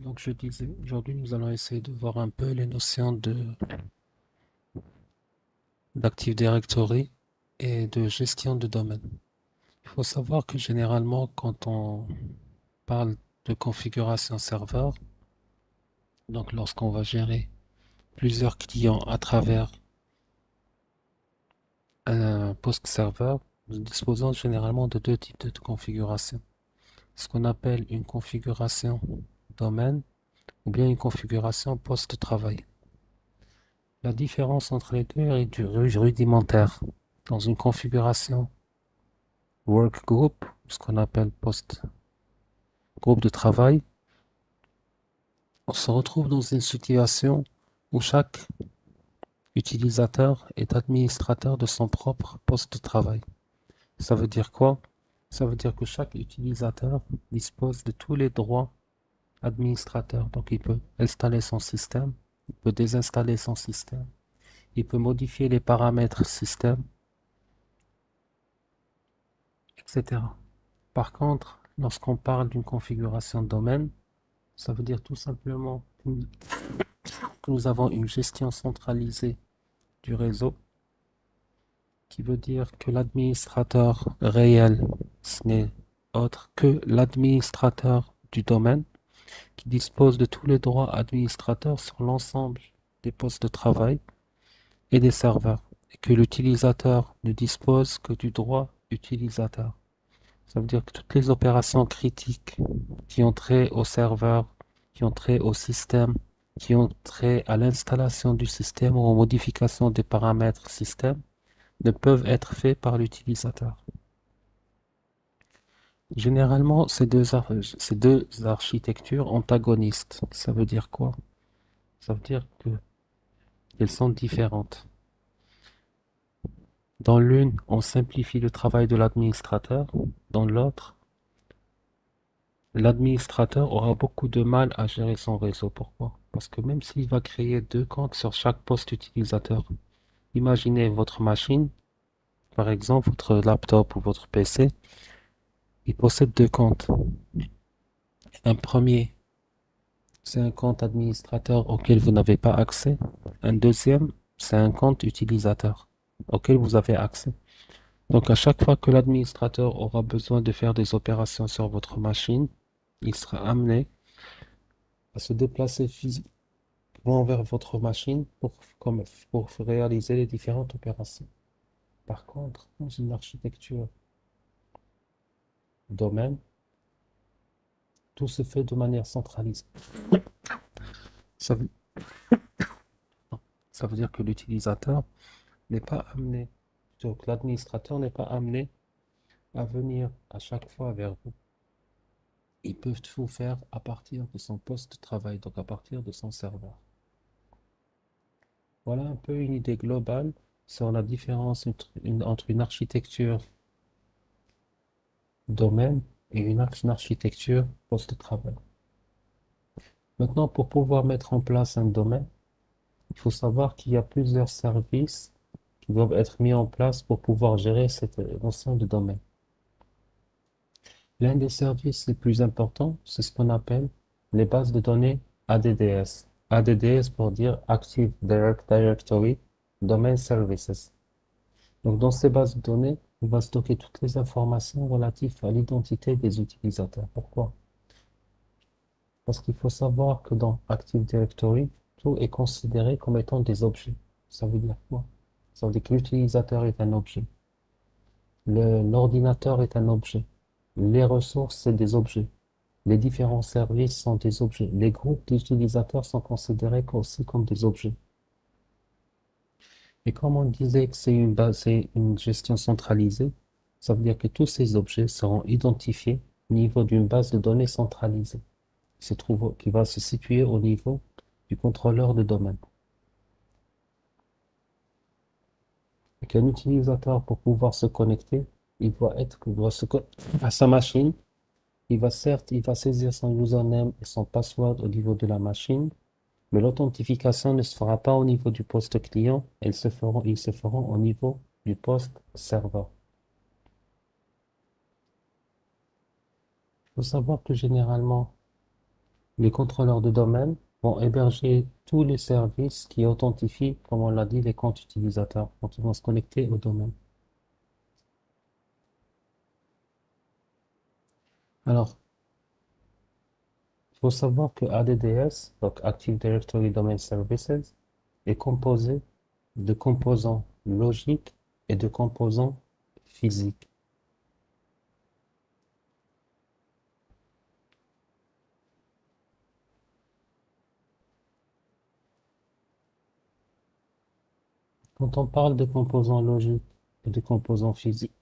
Donc je disais, aujourd'hui nous allons essayer de voir un peu les notions d'Active Directory et de gestion de domaine. Il faut savoir que généralement quand on parle de configuration serveur, donc lorsqu'on va gérer plusieurs clients à travers un post serveur, nous disposons généralement de deux types de configuration. Ce qu'on appelle une configuration domaine ou bien une configuration post-travail. La différence entre les deux est rudimentaire. Dans une configuration workgroup, ce qu'on appelle post groupe de travail, on se retrouve dans une situation où chaque utilisateur est administrateur de son propre poste de travail. Ça veut dire quoi? Ça veut dire que chaque utilisateur dispose de tous les droits administrateurs. Donc il peut installer son système, il peut désinstaller son système, il peut modifier les paramètres système, etc. Par contre, lorsqu'on parle d'une configuration de domaine, ça veut dire tout simplement que nous avons une gestion centralisée du réseau, qui veut dire que l'administrateur réel, ce n'est autre que l'administrateur du domaine, qui dispose de tous les droits administrateurs sur l'ensemble des postes de travail et des serveurs, et que l'utilisateur ne dispose que du droit utilisateur. Ça veut dire que toutes les opérations critiques qui ont trait au serveur, qui ont trait au système, qui ont trait à l'installation du système ou aux modifications des paramètres système, ne peuvent être faits par l'utilisateur. Généralement, ces deux architectures antagonistes, ça veut dire quoi? Ça veut dire que elles sont différentes. Dans l'une, on simplifie le travail de l'administrateur, dans l'autre, l'administrateur aura beaucoup de mal à gérer son réseau. Pourquoi? Parce que même s'il va créer deux comptes sur chaque poste utilisateur, imaginez votre machine, par exemple votre laptop ou votre PC, il possède deux comptes. Un premier, c'est un compte administrateur auquel vous n'avez pas accès. Un deuxième, c'est un compte utilisateur auquel vous avez accès. Donc à chaque fois que l'administrateur aura besoin de faire des opérations sur votre machine, il sera amené à se déplacer physiquement vers votre machine pour réaliser les différentes opérations. Par contre, dans une architecture domaine, tout se fait de manière centralisée. Ça veut, ça veut dire que l'utilisateur n'est pas amené, donc l'administrateur n'est pas amené à venir à chaque fois vers vous. Ils peuvent tout faire à partir de son poste de travail, donc à partir de son serveur. Voilà un peu une idée globale sur la différence entre une architecture domaine et une architecture poste de travail. Maintenant, pour pouvoir mettre en place un domaine, il faut savoir qu'il y a plusieurs services qui doivent être mis en place pour pouvoir gérer cette notion de domaine. L'un des services les plus importants, c'est ce qu'on appelle les bases de données ADDS. ADDS pour dire Active Directory Domain Services. Donc, dans ces bases de données, on va stocker toutes les informations relatives à l'identité des utilisateurs. Pourquoi? Parce qu'il faut savoir que dans Active Directory, tout est considéré comme étant des objets. Ça veut dire quoi? Ça veut dire que l'utilisateur est un objet. L'ordinateur est un objet. Les ressources, c'est des objets. Les différents services sont des objets. Les groupes d'utilisateurs sont considérés aussi comme des objets. Et comme on disait que c'est une base, c'est une gestion centralisée, ça veut dire que tous ces objets seront identifiés au niveau d'une base de données centralisée qui va se situer au niveau du contrôleur de domaine. Et qu'un utilisateur, pour pouvoir se connecter, il doit se connecter à sa machine. Il va saisir son username et son password au niveau de la machine, mais l'authentification ne se fera pas au niveau du poste client, ils se feront au niveau du poste serveur. Il faut savoir que généralement, Les contrôleurs de domaine vont héberger tous les services qui authentifient, comme on l'a dit, les comptes utilisateurs quand ils vont se connecter au domaine. Alors, il faut savoir que ADDS, donc Active Directory Domain Services, est composé de composants logiques et de composants physiques. Quand on parle de composants logiques et de composants physiques,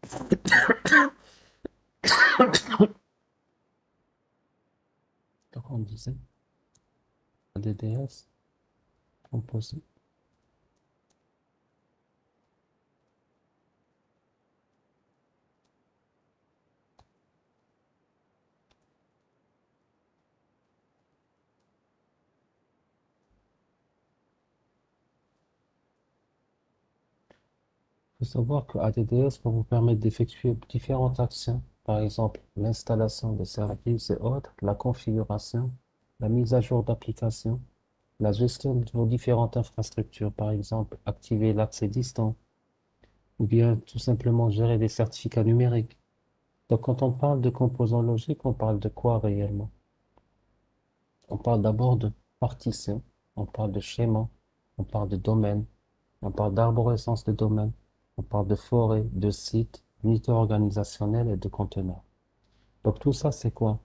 donc on disait ADDS composé. Il faut savoir que ADDS va vous permettre d'effectuer différentes actions, par exemple l'installation des services et autres, la configuration, la mise à jour d'applications, la gestion de vos différentes infrastructures, par exemple activer l'accès distant, ou bien tout simplement gérer des certificats numériques. Donc quand on parle de composants logiques, on parle de quoi réellement? On parle d'abord de partition, on parle de schéma, on parle de domaine, on parle d'arborescence de domaine, on parle de forêt, de site, d'unité organisationnelle et de conteneurs. Donc tout ça, c'est quoi?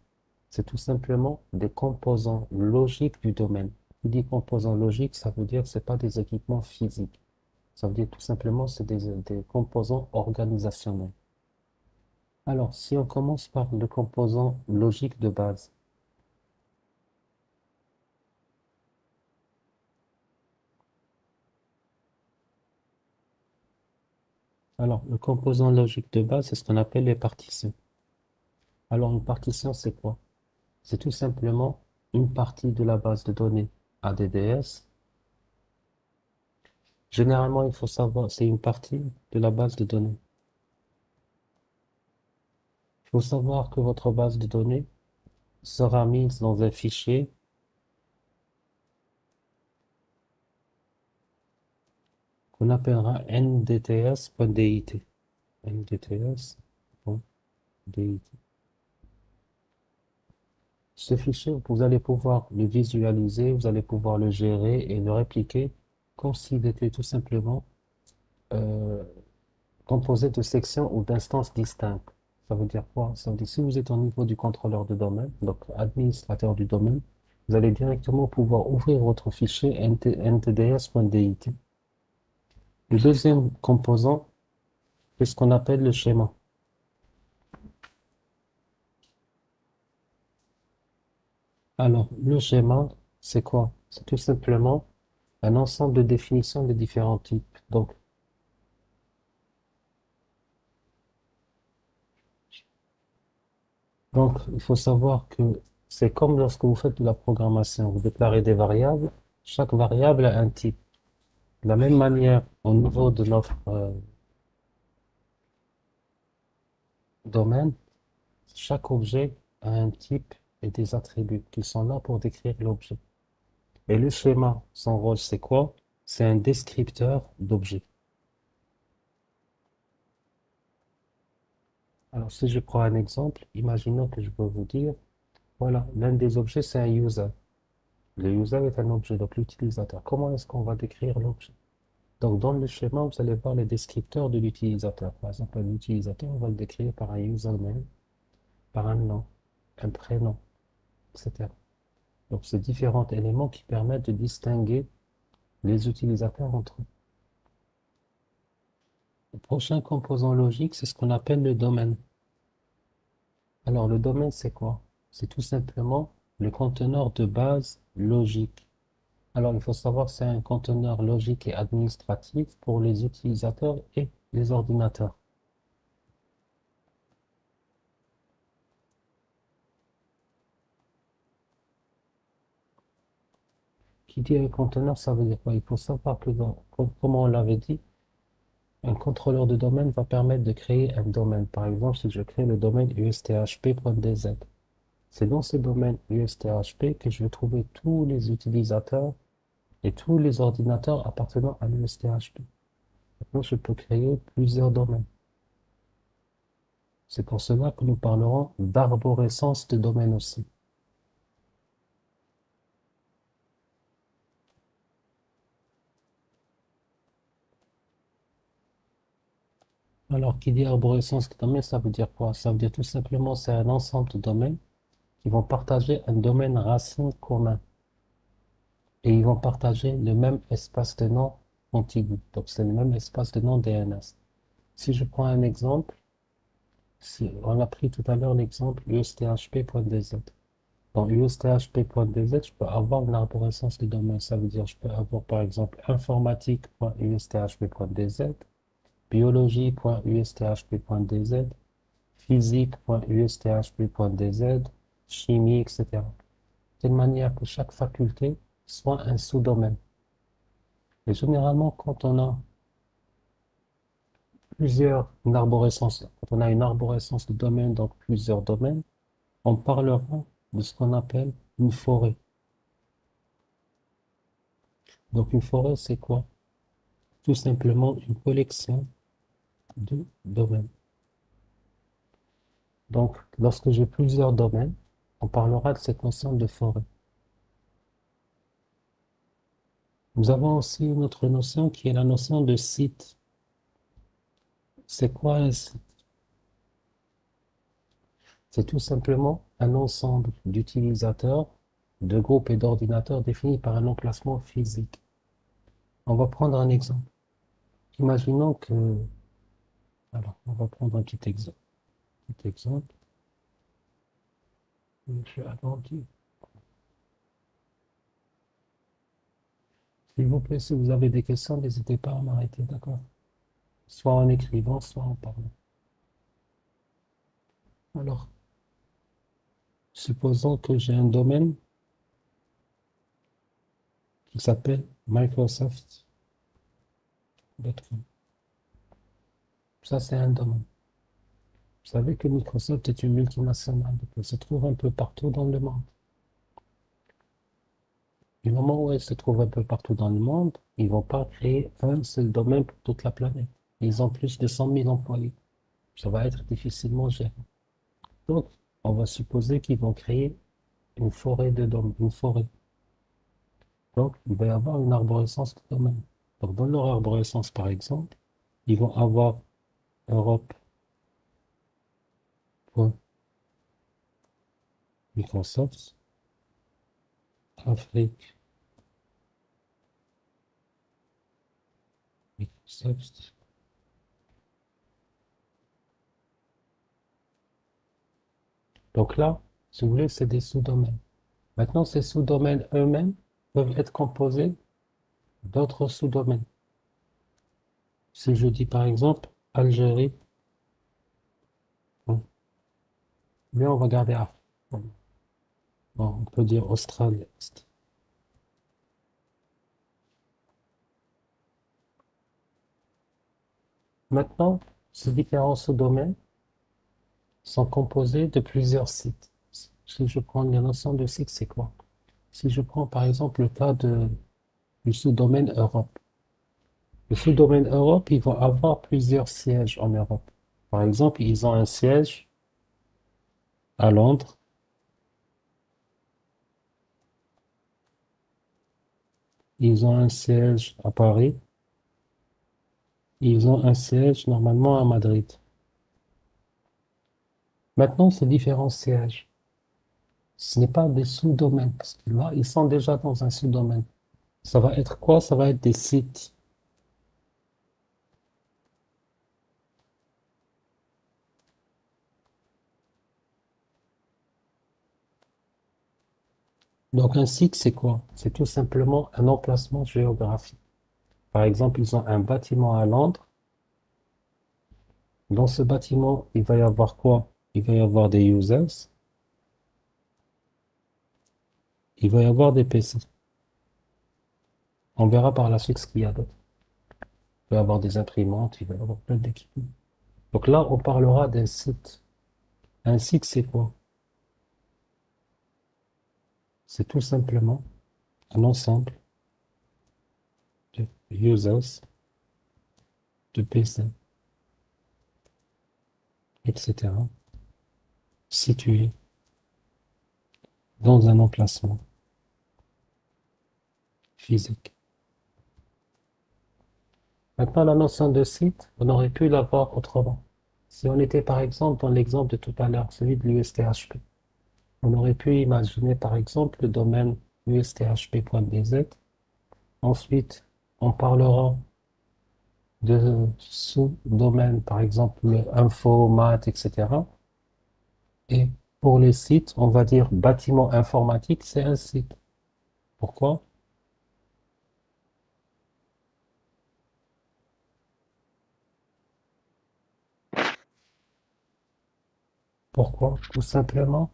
C'est tout simplement des composants logiques du domaine. Qui dit composants logiques, ça veut dire que c'est pas des équipements physiques. Ça veut dire tout simplement c'est des composants organisationnels. Alors, si on commence par le composant logique de base, alors le composant logique de base, c'est ce qu'on appelle les partitions. Alors, une partition, c'est quoi? C'est tout simplement une partie de la base de données ADDS. Généralement, il faut savoir, c'est une partie de la base de données. Il faut savoir que votre base de données sera mise dans un fichier qu'on appellera ndts.dit. ndts.dit. Ce fichier, vous allez pouvoir le visualiser, vous allez pouvoir le gérer et le répliquer comme s'il était tout simplement euh, composé de sections ou d'instances distinctes. Ça veut dire quoi? Ça veut dire si vous êtes au niveau du contrôleur de domaine, donc administrateur du domaine, vous allez directement pouvoir ouvrir votre fichier ntds.dit. Le deuxième composant, c'est ce qu'on appelle le schéma. Alors, le schéma, c'est quoi? C'est tout simplement un ensemble de définitions de différents types. Donc, il faut savoir que c'est comme lorsque vous faites de la programmation, vous déclarez des variables, chaque variable a un type. De la même manière, au niveau de notre domaine, chaque objet a un type et des attributs qui sont là pour décrire l'objet. Et le schéma, son rôle, c'est quoi? C'est un descripteur d'objet. Alors, si je prends un exemple, imaginons que je veux vous dire, voilà, l'un des objets, c'est un user. Le user est un objet, donc l'utilisateur. Comment est-ce qu'on va décrire l'objet? Donc, dans le schéma, vous allez voir les descripteurs de l'utilisateur. Par exemple, l'utilisateur, on va le décrire par un username, par un nom, un prénom, etc. Donc, c'est différents éléments qui permettent de distinguer les utilisateurs entre eux. Le prochain composant logique, c'est ce qu'on appelle le domaine. Alors, le domaine, c'est quoi? C'est tout simplement le conteneur de base logique. Alors, il faut savoir que c'est un conteneur logique et administratif pour les utilisateurs et les ordinateurs. Qui dit un conteneur, ça veut dire quoi? Il faut savoir que, comme on l'avait dit, un contrôleur de domaine va permettre de créer un domaine. Par exemple, si je crée le domaine usthp.dz. C'est dans ce domaine USTHP que je vais trouver tous les utilisateurs et tous les ordinateurs appartenant à l'USTHP. Maintenant, je peux créer plusieurs domaines. C'est pour cela que nous parlerons d'arborescence de domaine aussi. Alors, qui dit arborescence de domaine, ça veut dire quoi? Ça veut dire tout simplement c'est un ensemble de domaines qui vont partager un domaine racine commun et ils vont partager le même espace de nom contigu. Donc, c'est le même espace de nom DNS. Si je prends un exemple, si on a pris tout à l'heure l'exemple usthp.dz. Dans usthp.dz, je peux avoir une arborescence de domaine. Ça veut dire je peux avoir par exemple informatique.usthp.dz, biologie.usthp.dz, physique.usthp.dz, chimie, etc. De telle manière que chaque faculté soit un sous-domaine. Et généralement, quand on a une arborescence, quand on a une arborescence de domaine, donc plusieurs domaines, on parlera de ce qu'on appelle une forêt. Donc une forêt, c'est quoi? Tout simplement une collection de domaines. Donc, lorsque j'ai plusieurs domaines, on parlera de cette notion de forêt. Nous avons aussi une autre notion qui est la notion de site. C'est quoi un site? C'est tout simplement un ensemble d'utilisateurs, de groupes et d'ordinateurs définis par un emplacement physique. On va prendre un exemple. Imaginons que... Alors, on va prendre un petit exemple. Petit exemple. Je vais agrandir. S'il vous plaît, si vous avez des questions, n'hésitez pas à m'arrêter, d'accord? Soit en écrivant, soit en parlant. Alors, supposons que j'ai un domaine qui s'appelle Microsoft.com. Ça, c'est un domaine. Vous savez que Microsoft est une multinationale, donc elle se trouve un peu partout dans le monde. Du moment où elle se trouve un peu partout dans le monde, ils vont pas créer un seul domaine pour toute la planète. Ils ont plus de 100 000 employés. Ça va être difficilement géré. Donc, on va supposer qu'ils vont créer une forêt de domaines, une forêt. Donc, il va y avoir une arborescence de domaine. Donc, dans leur arborescence, par exemple, ils vont avoir Europe, point, Microsoft, Afrique, Microsoft. Donc là, si vous voulez, c'est des sous-domaines. Maintenant, ces sous-domaines eux-mêmes peuvent être composés d'autres sous-domaines. Si je dis par exemple Algérie, bon, bien on va garder Afrique. Bon, on peut dire Australie. Maintenant, ces différents sous-domaines sont composés de plusieurs sites. Si je prends la notion de site, c'est quoi? Si je prends par exemple le cas du sous-domaine Europe. Le sous-domaine Europe, ils vont avoir plusieurs sièges en Europe. Par exemple, ils ont un siège à Londres, ils ont un siège à Paris, ils ont un siège normalement à Madrid. Maintenant, ces différents sièges, ce n'est pas des sous-domaines, parce que là, ils sont déjà dans un sous-domaine. Ça va être quoi? Ça va être des sites. Donc, un site, c'est quoi? C'est tout simplement un emplacement géographique. Par exemple, ils ont un bâtiment à Londres. Dans ce bâtiment, il va y avoir quoi? Il va y avoir des users, il va y avoir des PC. On verra par la suite ce qu'il y a d'autre. Il va y avoir des imprimantes, il va y avoir plein d'équipements. Donc là, on parlera d'un site. Un site, c'est quoi? C'est tout simplement un ensemble de users, de PC, etc., situés dans un emplacement physique. Maintenant, la notion de site, on aurait pu l'avoir autrement. Si on était par exemple dans l'exemple de tout à l'heure, celui de l'USTHP, on aurait pu imaginer par exemple le domaine usthp.bz. Ensuite, on parlera de sous-domaines, par exemple info, maths, etc. Et pour les sites, on va dire bâtiment informatique, c'est un site. Pourquoi? Pourquoi? Tout simplement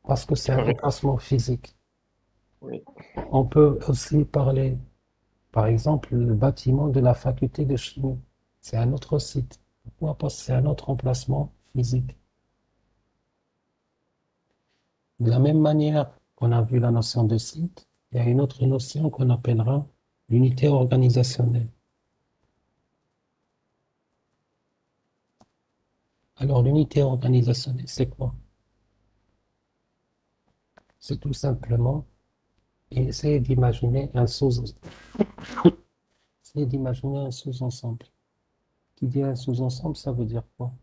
parce que c'est un Ouais, emplacement physique. oui, On peut aussi parler, par exemple, le bâtiment de la faculté de chimie. C'est un autre site. Pourquoi? Parce que c'est un autre emplacement physique. De la même manière qu'on a vu la notion de site, il y a une autre notion qu'on appellera l'unité organisationnelle. Alors, l'unité organisationnelle, c'est quoi? C'est tout simplement essayer d'imaginer essayer d'imaginer un sous-ensemble. Qui dit un sous-ensemble, ça veut dire quoi?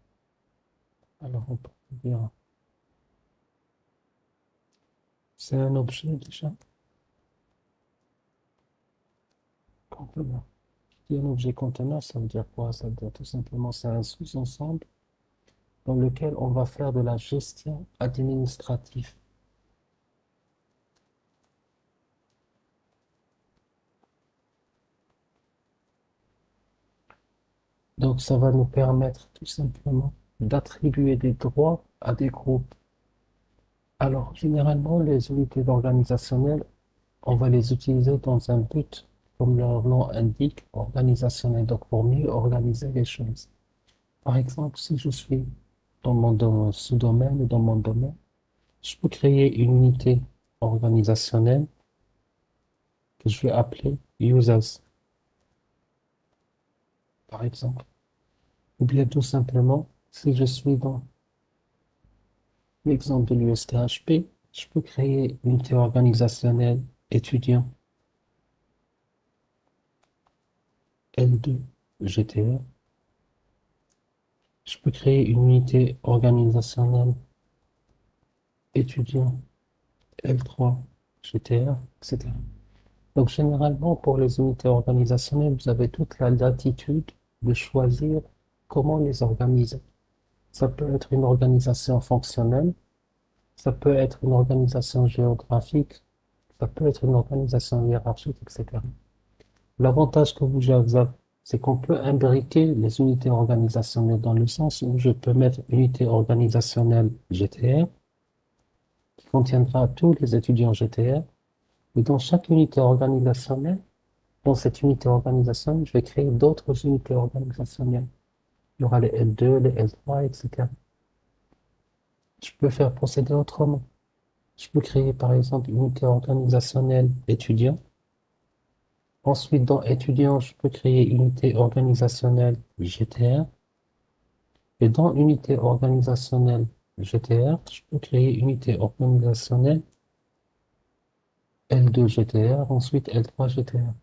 Alors, on peut dire, c'est un objet déjà. Contenant. Qui dit un objet contenant, ça veut dire quoi? Ça veut dire tout simplement, c'est un sous-ensemble dans lequel on va faire de la gestion administrative. Donc, ça va nous permettre tout simplement d'attribuer des droits à des groupes. Alors, généralement, les unités organisationnelles, on va les utiliser dans un but, comme leur nom indique, organisationnel, donc pour mieux organiser les choses. Par exemple, si je suis dans mon sous-domaine ou dans mon domaine, je peux créer une unité organisationnelle que je vais appeler users, par exemple. Ou bien tout simplement, si je suis dans l'exemple de l'USTHP, je peux créer une unité organisationnelle étudiant L2 GTR. Je peux créer une unité organisationnelle étudiant L3 GTR, etc. Donc généralement, pour les unités organisationnelles, vous avez toute la latitude de choisir comment les organiser. Ça peut être une organisation fonctionnelle, ça peut être une organisation géographique, ça peut être une organisation hiérarchique, etc. L'avantage que vous avez, c'est qu'on peut imbriquer les unités organisationnelles dans le sens où je peux mettre unité organisationnelle GTR qui contiendra tous les étudiants GTR et dans chaque unité organisationnelle, dans cette unité organisationnelle, je vais créer d'autres unités organisationnelles. Il y aura les L2, les L3, etc. Je peux faire procéder autrement. Je peux créer par exemple une unité organisationnelle étudiant. Ensuite, dans étudiant, je peux créer une unité organisationnelle GTR. Et dans unité organisationnelle GTR, je peux créer une unité organisationnelle L2 GTR, ensuite L3 GTR.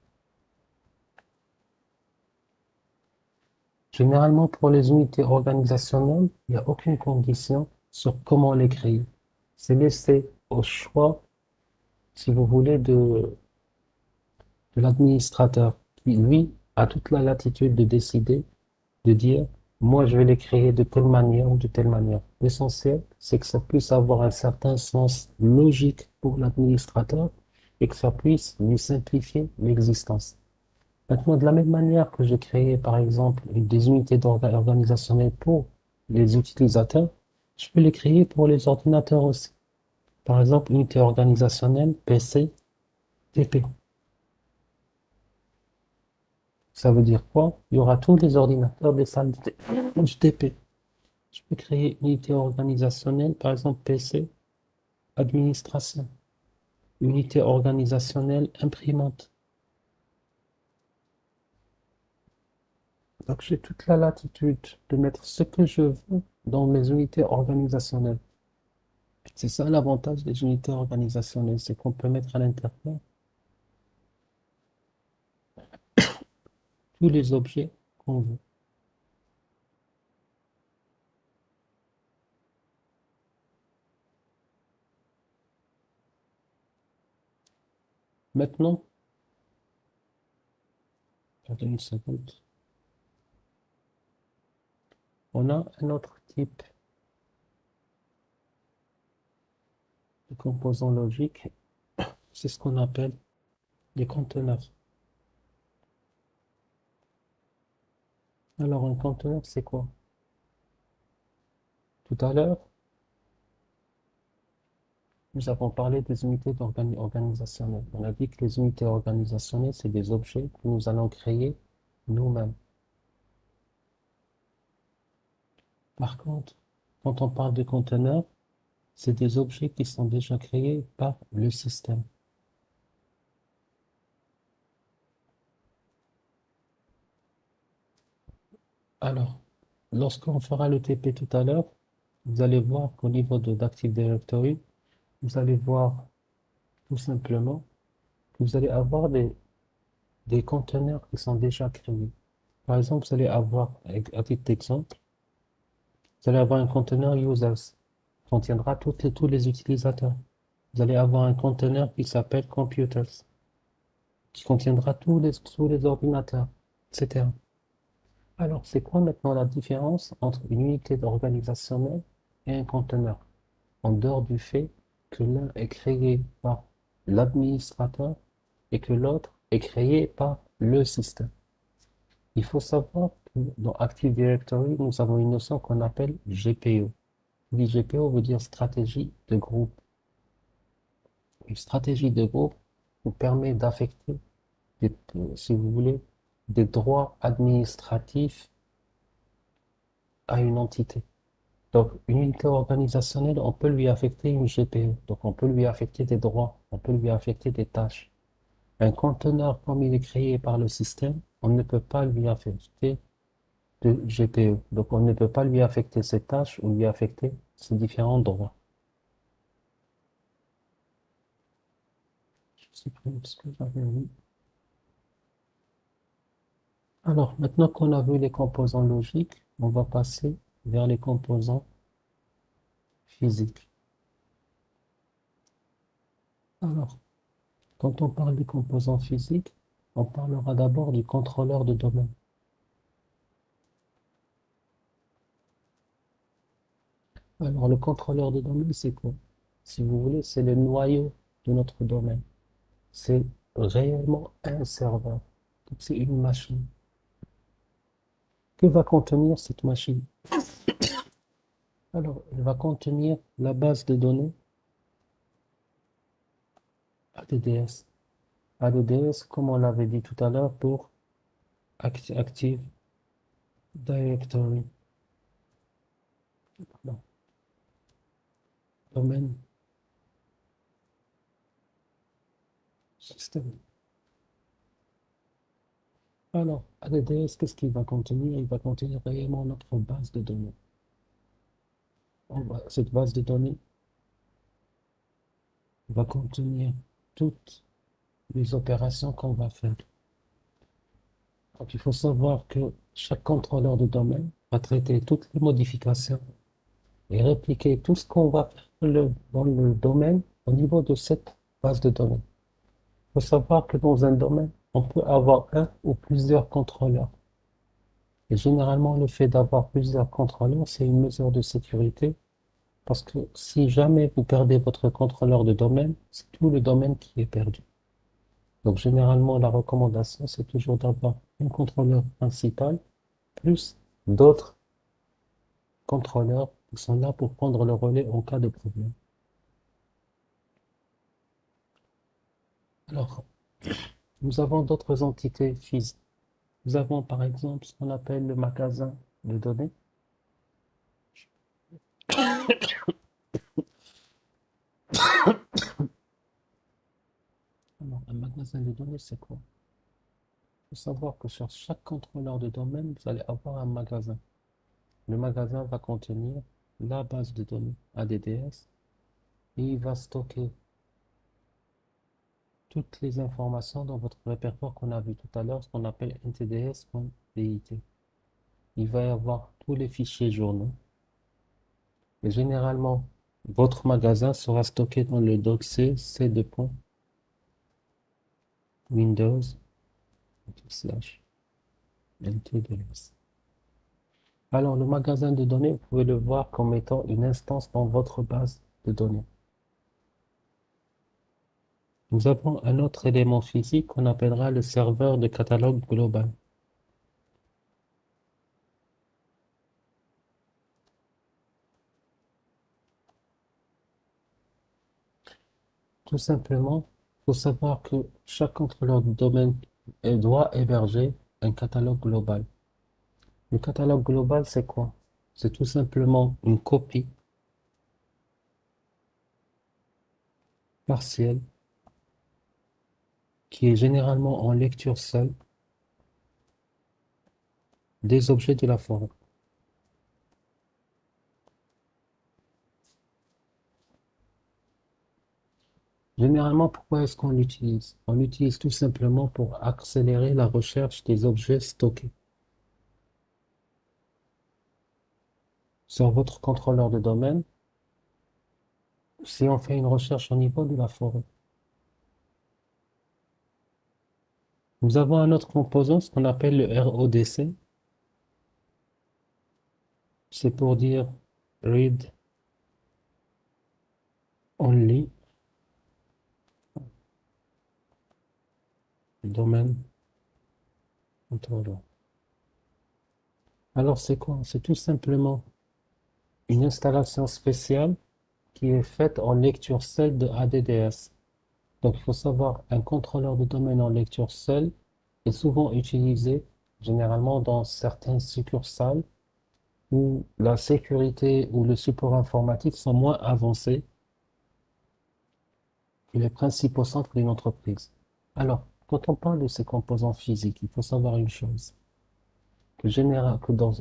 Généralement, pour les unités organisationnelles, il n'y a aucune condition sur comment les créer. C'est laissé au choix, si vous voulez, de l'administrateur, qui, lui, a toute la latitude de décider, de dire, moi, je vais les créer de telle manière ou de telle manière. L'essentiel, c'est que ça puisse avoir un certain sens logique pour l'administrateur et que ça puisse lui simplifier l'existence. Maintenant, de la même manière que j'ai créé, par exemple, des unités organisationnelles pour les utilisateurs, je peux les créer pour les ordinateurs aussi. Par exemple, unité organisationnelle PC, TP. Ça veut dire quoi? Il y aura tous les ordinateurs des salles du TP. Je peux créer une unité organisationnelle, par exemple PC, administration. Unité organisationnelle, imprimante. Donc, j'ai toute la latitude de mettre ce que je veux dans mes unités organisationnelles. C'est ça l'avantage des unités organisationnelles, c'est qu'on peut mettre à l'intérieur tous les objets qu'on veut. Maintenant, attendez une seconde, on a un autre type de composants logiques, c'est ce qu'on appelle des conteneurs. Alors, un conteneur, c'est quoi? Tout à l'heure, nous avons parlé des unités organisationnelles. On a dit que les unités organisationnelles, c'est des objets que nous allons créer nous-mêmes. Par contre, quand on parle de conteneurs, c'est des objets qui sont déjà créés par le système. Alors, lorsqu'on fera le TP tout à l'heure, vous allez voir qu'au niveau d'Active Directory, vous allez voir tout simplement que vous allez avoir des conteneurs qui sont déjà créés. Par exemple, vous allez avoir, à titre d'exemple, vous allez avoir un conteneur users qui contiendra tous les utilisateurs. Vous allez avoir un conteneur qui s'appelle computers qui contiendra tous les ordinateurs, etc. Alors, c'est quoi maintenant la différence entre une unité organisationnelle et un conteneur? En dehors du fait que l'un est créé par l'administrateur et que l'autre est créé par le système. Il faut savoir que dans Active Directory, nous avons une notion qu'on appelle GPO. Qui dit GPO veut dire stratégie de groupe. Une stratégie de groupe vous permet d'affecter, si vous voulez, des droits administratifs à une entité. Donc, une unité organisationnelle, on peut lui affecter une GPO. Donc, on peut lui affecter des droits, on peut lui affecter des tâches. Un conteneur, comme il est créé par le système, on ne peut pas lui affecter de GPO. Donc, on ne peut pas lui affecter ses tâches ou lui affecter ses différents droits. Je supprime ce que j'avais mis. Alors, maintenant qu'on a vu les composants logiques, on va passer vers les composants physiques. Alors, quand on parle des composants physiques, on parlera d'abord du contrôleur de domaine. Alors, le contrôleur de domaine, c'est quoi? Si vous voulez, c'est le noyau de notre domaine. C'est réellement un serveur. Donc, c'est une machine. Que va contenir cette machine? Alors, elle va contenir la base de données ADDS. ADDS, comme on l'avait dit tout à l'heure, pour Active Directory. Non, domaine système. Alors, ADDS, qu'est-ce qu'il va contenir? Il va contenir réellement notre base de données. Cette base de données va contenir toutes les opérations qu'on va faire. Donc, il faut savoir que chaque contrôleur de domaine va traiter toutes les modifications et répliquer tout ce qu'on va faire dans le domaine au niveau de cette base de données. Il faut savoir que dans un domaine, on peut avoir un ou plusieurs contrôleurs. Et généralement, le fait d'avoir plusieurs contrôleurs, c'est une mesure de sécurité parce que si jamais vous perdez votre contrôleur de domaine, c'est tout le domaine qui est perdu. Donc, généralement, la recommandation, c'est toujours d'avoir un contrôleur principal plus d'autres contrôleurs qui sont là pour prendre le relais en cas de problème. Alors, nous avons d'autres entités physiques. Nous avons par exemple ce qu'on appelle le magasin de données. Alors, un magasin de données, c'est quoi? Il faut savoir que sur chaque contrôleur de domaine, vous allez avoir un magasin. Le magasin va contenir la base de données ADDS et il va stocker toutes les informations dans votre répertoire qu'on a vu tout à l'heure, ce qu'on appelle ntds.dit. Il va y avoir tous les fichiers journaux. Et généralement, votre magasin sera stocké dans le dossier c.windows/ntds. Alors, le magasin de données, vous pouvez le voir comme étant une instance dans votre base de données. Nous avons un autre élément physique qu'on appellera le serveur de catalogue global. Tout simplement, il faut savoir que chaque contrôleur de domaine doit héberger un catalogue global. Le catalogue global, c'est quoi? C'est tout simplement une copie partielle qui est généralement en lecture seule des objets de la forêt. Généralement, pourquoi est-ce qu'on l'utilise? On l'utilise tout simplement pour accélérer la recherche des objets stockés sur votre contrôleur de domaine si on fait une recherche au niveau de la forêt. Nous avons un autre composant, ce qu'on appelle le RODC. C'est pour dire Read Only Domain Controller. Alors c'est quoi? C'est tout simplement une installation spéciale qui est faite en lecture seule de ADDS. Donc il faut savoir, un contrôleur de domaine en lecture seule est souvent utilisé généralement dans certaines succursales où la sécurité ou le support informatique sont moins avancés que les principaux centres d'une entreprise. Alors, quand on parle de ces composants physiques, il faut savoir une chose,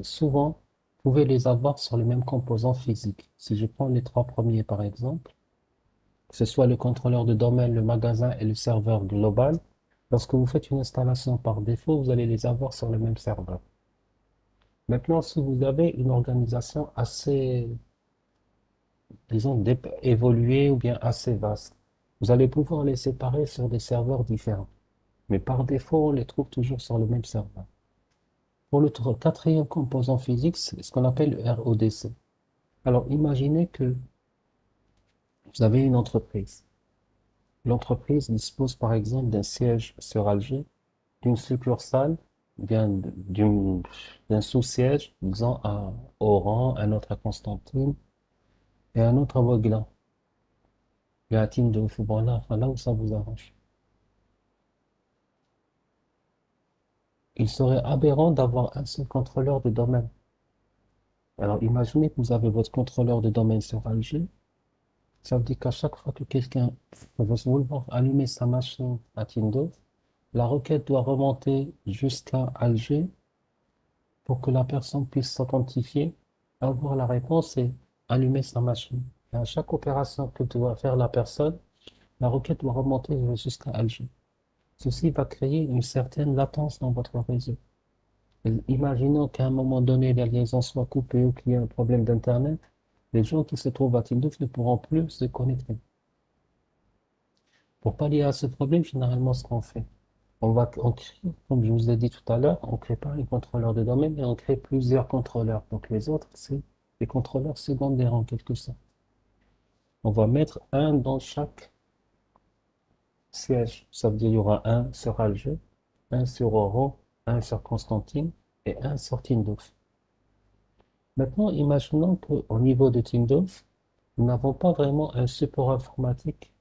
souvent, vous pouvez les avoir sur les mêmes composants physiques. Si je prends les trois premiers par exemple, que ce soit le contrôleur de domaine, le magasin et le serveur global, lorsque vous faites une installation par défaut, vous allez les avoir sur le même serveur. Maintenant, si vous avez une organisation assez, disons, évoluée ou bien assez vaste, vous allez pouvoir les séparer sur des serveurs différents. Mais par défaut, on les trouve toujours sur le même serveur. Pour le quatrième composant physique, c'est ce qu'on appelle le RODC. Alors, imaginez que vous avez une entreprise. L'entreprise dispose par exemple d'un siège sur Alger, d'une succursale, bien d'un sous-siège, disons à Oran, un autre à Constantine et un autre à Ouaglan. Il y a un team de football là, enfin, là où ça vous arrange. Il serait aberrant d'avoir un seul contrôleur de domaine. Alors imaginez que vous avez votre contrôleur de domaine sur Alger. Ça veut dire qu'à chaque fois que quelqu'un va vouloir allumer sa machine à Tindo, la requête doit remonter jusqu'à Alger pour que la personne puisse s'authentifier, avoir la réponse et allumer sa machine. Et à chaque opération que doit faire la personne, la requête doit remonter jusqu'à Alger. Ceci va créer une certaine latence dans votre réseau. Et imaginons qu'à un moment donné, la liaison soit coupée ou qu'il y ait un problème d'Internet, les gens qui se trouvent à Tindouf ne pourront plus se connecter. Pour pallier à ce problème, généralement, ce qu'on fait, on crée, comme je vous ai dit tout à l'heure, on crée pas un contrôleur de domaine, mais on crée plusieurs contrôleurs. Donc les autres, c'est des contrôleurs secondaires en quelque sorte. On va mettre un dans chaque siège. Ça veut dire qu'il y aura un sur Alger, un sur Oran, un sur Constantine et un sur Tindouf. Maintenant, imaginons qu'au niveau de Tindouf, nous n'avons pas vraiment un support informatique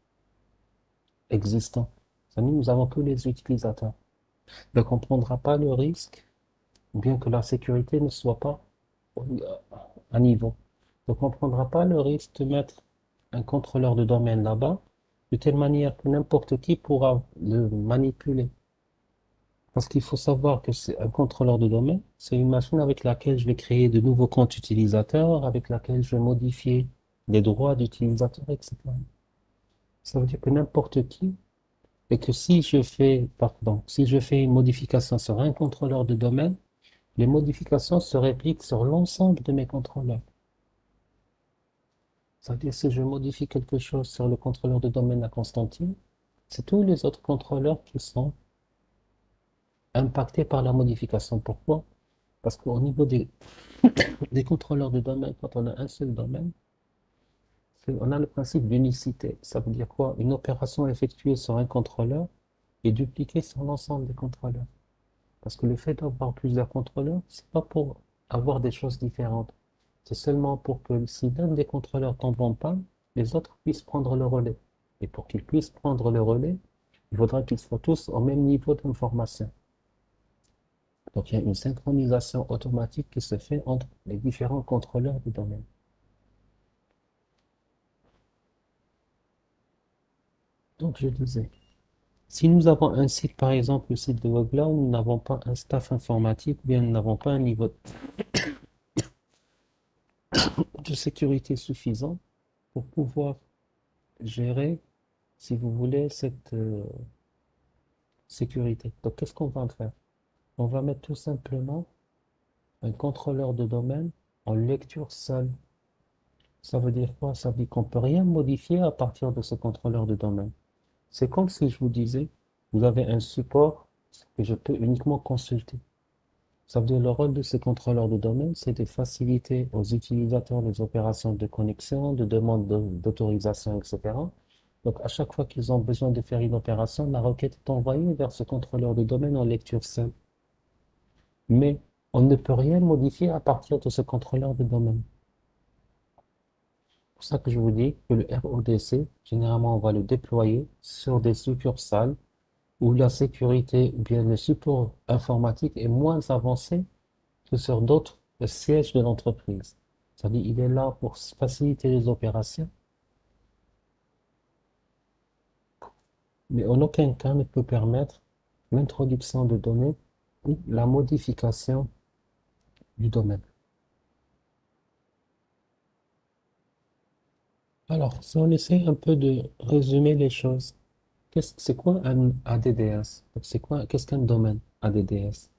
existant. C'est-à-dire, nous avons que les utilisateurs. Donc, on ne prendra pas le risque, bien que la sécurité ne soit pas à niveau. Donc, on ne prendra pas le risque de mettre un contrôleur de domaine là-bas de telle manière que n'importe qui pourra le manipuler. Parce qu'il faut savoir que c'est un contrôleur de domaine, c'est une machine avec laquelle je vais créer de nouveaux comptes utilisateurs, avec laquelle je vais modifier les droits d'utilisateur, etc. Ça veut dire que n'importe qui, et que si je fais, pardon, si je fais une modification sur un contrôleur de domaine, les modifications se répliquent sur l'ensemble de mes contrôleurs. C'est-à-dire si je modifie quelque chose sur le contrôleur de domaine à Constantine, c'est tous les autres contrôleurs qui sont impactés par la modification. Pourquoi? Parce qu'au niveau des contrôleurs de domaine, quand on a un seul domaine, on a le principe d'unicité. Ça veut dire quoi? Une opération effectuée sur un contrôleur est dupliquée sur l'ensemble des contrôleurs. Parce que le fait d'avoir plusieurs contrôleurs, c'est pas pour avoir des choses différentes. C'est seulement pour que si l'un des contrôleurs tombe en panne, les autres puissent prendre le relais. Et pour qu'ils puissent prendre le relais, il faudra qu'ils soient tous au même niveau d'information. Donc il y a une synchronisation automatique qui se fait entre les différents contrôleurs du domaine. Donc je disais, si nous avons un site, par exemple le site de Webla, où nous n'avons pas un staff informatique, ou bien nous n'avons pas un niveau de sécurité suffisant pour pouvoir gérer, si vous voulez, cette sécurité. Donc qu'est-ce qu'on va faire? On va mettre tout simplement un contrôleur de domaine en lecture seule. Ça veut dire quoi? Ça veut dire qu'on ne peut rien modifier à partir de ce contrôleur de domaine. C'est comme si je vous disais, vous avez un support que je peux uniquement consulter. Ça veut dire le rôle de ce contrôleur de domaine, c'est de faciliter aux utilisateurs les opérations de connexion, de demande d'autorisation, etc. Donc à chaque fois qu'ils ont besoin de faire une opération, la requête est envoyée vers ce contrôleur de domaine en lecture seule. Mais on ne peut rien modifier à partir de ce contrôleur de domaine. C'est pour ça que je vous dis que le RODC, généralement, on va le déployer sur des succursales où la sécurité ou bien le support informatique est moins avancé que sur d'autres sièges de l'entreprise. C'est-à-dire, il est là pour faciliter les opérations, mais en aucun cas ne peut permettre l'introduction de données ou la modification du domaine. Alors, si on essaie un peu de résumer les choses, c'est quoi un ADDS? Qu'est-ce qu'un domaine ADDS?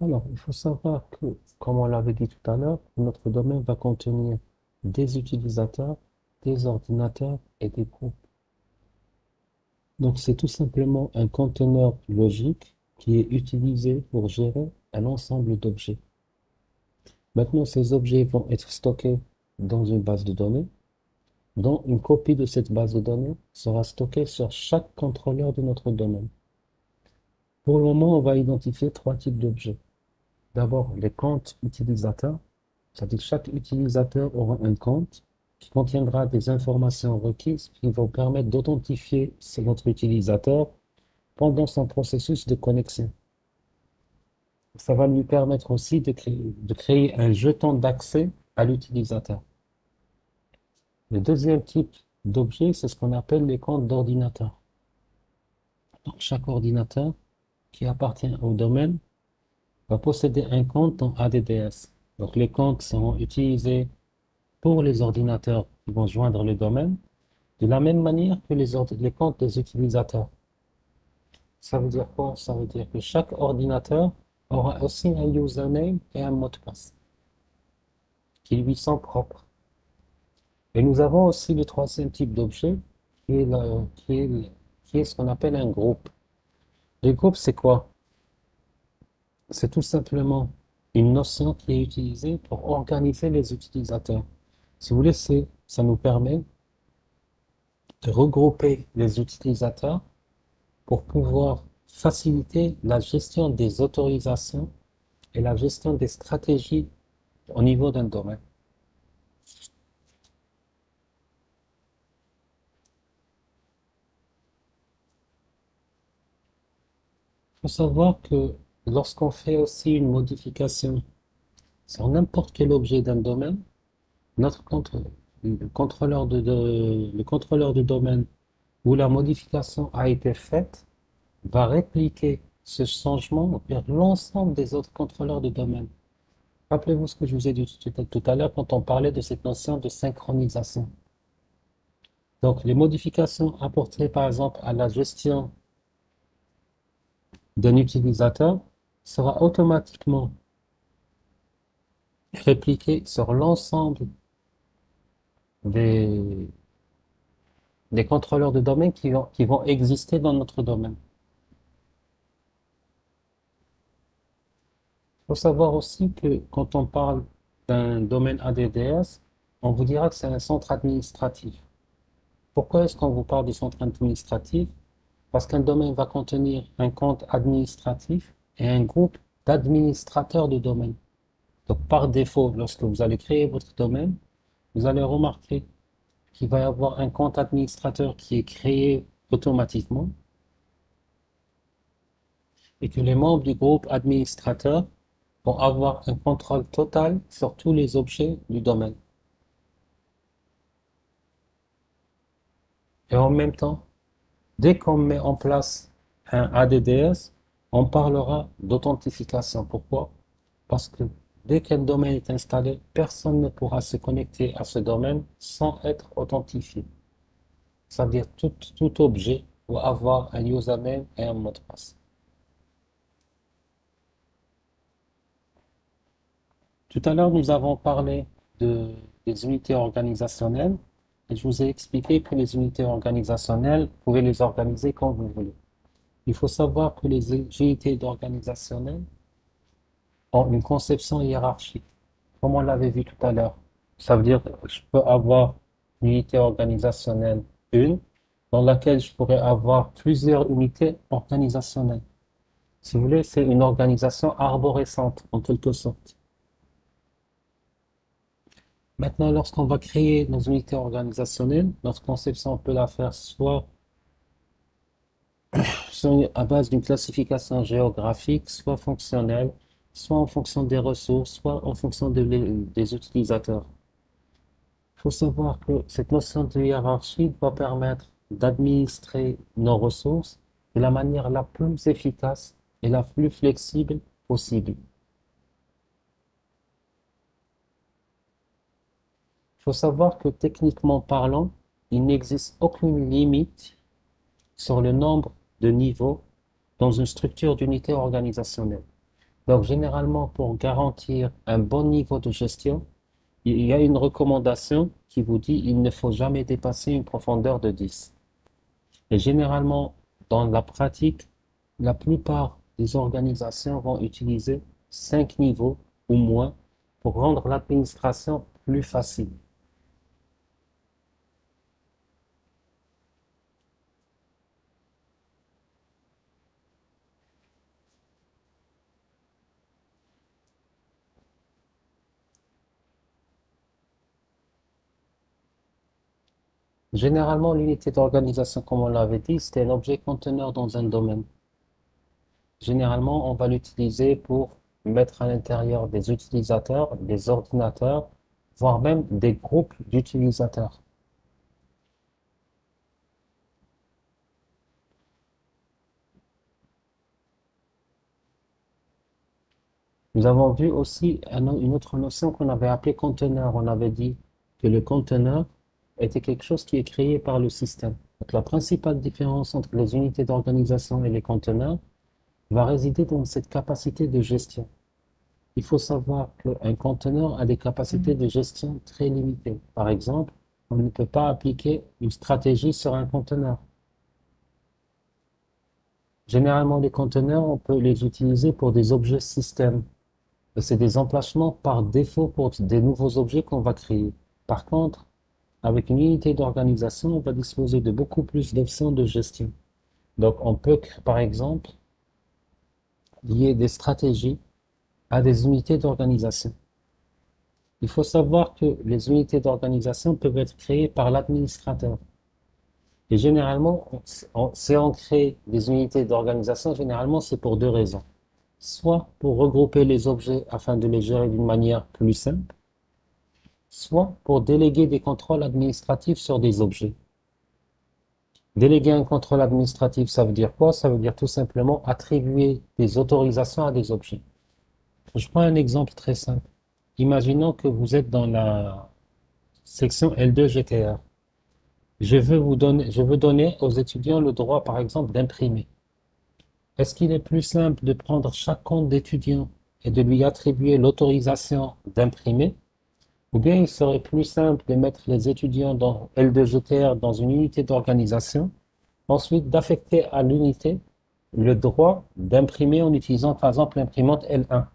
Alors, il faut savoir que, comme on l'avait dit tout à l'heure, notre domaine va contenir des utilisateurs, des ordinateurs et des groupes. Donc, c'est tout simplement un conteneur logique qui est utilisé pour gérer un ensemble d'objets. Maintenant, ces objets vont être stockés dans une base de données, dont une copie de cette base de données sera stockée sur chaque contrôleur de notre domaine. Pour le moment, on va identifier trois types d'objets. D'abord, les comptes utilisateurs, c'est-à-dire que chaque utilisateur aura un compte qui contiendra des informations requises qui vont permettre d'authentifier notre utilisateur pendant son processus de connexion. Ça va lui permettre aussi de créer un jeton d'accès à l'utilisateur. Le deuxième type d'objet, c'est ce qu'on appelle les comptes d'ordinateur. Donc, chaque ordinateur qui appartient au domaine va posséder un compte dans ADDS. Donc, les comptes seront utilisés pour les ordinateurs qui vont joindre le domaine de la même manière que les comptes des utilisateurs. Ça veut dire quoi? Ça veut dire que chaque ordinateur aura aussi un username et un mot de passe qui lui sont propres. Et nous avons aussi le troisième type d'objet qui est, qui est ce qu'on appelle un groupe. Le groupe, c'est quoi? C'est tout simplement une notion qui est utilisée pour organiser les utilisateurs. Si vous voulez, ça nous permet de regrouper les utilisateurs pour pouvoir faciliter la gestion des autorisations et la gestion des stratégies au niveau d'un domaine. Il faut savoir que lorsqu'on fait aussi une modification sur n'importe quel objet d'un domaine, notre compte, le contrôleur de domaine où la modification a été faite va répliquer ce changement vers l'ensemble des autres contrôleurs de domaine. Rappelez-vous ce que je vous ai dit tout à l'heure quand on parlait de cette notion de synchronisation. Donc, les modifications apportées, par exemple, à la gestion d'un utilisateur sera automatiquement répliquée sur l'ensemble des, des contrôleurs de domaine qui vont exister dans notre domaine. Il faut savoir aussi que quand on parle d'un domaine ADDS, on vous dira que c'est un centre administratif. Pourquoi est-ce qu'on vous parle du centre administratif? Parce qu'un domaine va contenir un compte administratif et un groupe d'administrateurs de domaine. Donc, par défaut, lorsque vous allez créer votre domaine, vous allez remarquer qu'il va y avoir un compte administrateur qui est créé automatiquement et que les membres du groupe administrateur vont avoir un contrôle total sur tous les objets du domaine. Et en même temps, dès qu'on met en place un ADDS, on parlera d'authentification. Pourquoi? Parce que dès qu'un domaine est installé, personne ne pourra se connecter à ce domaine sans être authentifié. C'est-à-dire tout objet doit avoir un username et un mot de passe. Tout à l'heure, nous avons parlé des unités organisationnelles et je vous ai expliqué que les unités organisationnelles, vous pouvez les organiser comme vous voulez. Il faut savoir que les unités organisationnelles ont une conception hiérarchique, comme on l'avait vu tout à l'heure. Ça veut dire que je peux avoir une unité organisationnelle 1, dans laquelle je pourrais avoir plusieurs unités organisationnelles. Si vous voulez, c'est une organisation arborescente, en quelque sorte. Maintenant, lorsqu'on va créer nos unités organisationnelles, notre conception, on peut la faire soit à base d'une classification géographique, soit fonctionnelle, soit en fonction des ressources, soit en fonction des utilisateurs. Il faut savoir que cette notion de hiérarchie va permettre d'administrer nos ressources de la manière la plus efficace et la plus flexible possible. Il faut savoir que techniquement parlant, il n'existe aucune limite sur le nombre de niveaux dans une structure d'unité organisationnelle. Donc généralement, pour garantir un bon niveau de gestion, il y a une recommandation qui vous dit il ne faut jamais dépasser une profondeur de 10. Et généralement, dans la pratique, la plupart des organisations vont utiliser 5 niveaux ou moins pour rendre l'administration plus facile. Généralement, l'unité d'organisation, comme on l'avait dit, c'est un objet conteneur dans un domaine. Généralement, on va l'utiliser pour mettre à l'intérieur des utilisateurs, des ordinateurs, voire même des groupes d'utilisateurs. Nous avons vu aussi une autre notion qu'on avait appelée conteneur. On avait dit que le conteneur était quelque chose qui est créé par le système. Donc, la principale différence entre les unités d'organisation et les conteneurs va résider dans cette capacité de gestion. Il faut savoir qu'un conteneur a des capacités de gestion très limitées. Par exemple, on ne peut pas appliquer une stratégie sur un conteneur. Généralement, les conteneurs, on peut les utiliser pour des objets système. C'est des emplacements par défaut pour des nouveaux objets qu'on va créer. Par contre, avec une unité d'organisation, on va disposer de beaucoup plus d'options de gestion. Donc, on peut, par exemple, lier des stratégies à des unités d'organisation. Il faut savoir que les unités d'organisation peuvent être créées par l'administrateur. Et généralement, si on crée des unités d'organisation, généralement, c'est pour deux raisons. Soit pour regrouper les objets afin de les gérer d'une manière plus simple, soit pour déléguer des contrôles administratifs sur des objets. Déléguer un contrôle administratif, ça veut dire quoi? Ça veut dire tout simplement attribuer des autorisations à des objets. Je prends un exemple très simple. Imaginons que vous êtes dans la section L2 GTR. Je veux donner aux étudiants le droit, par exemple, d'imprimer. Est-ce qu'il est plus simple de prendre chaque compte d'étudiant et de lui attribuer l'autorisation d'imprimer? Ou bien il serait plus simple de mettre les étudiants dans L2GTR dans une unité d'organisation, ensuite d'affecter à l'unité le droit d'imprimer en utilisant par exemple l'imprimante L1.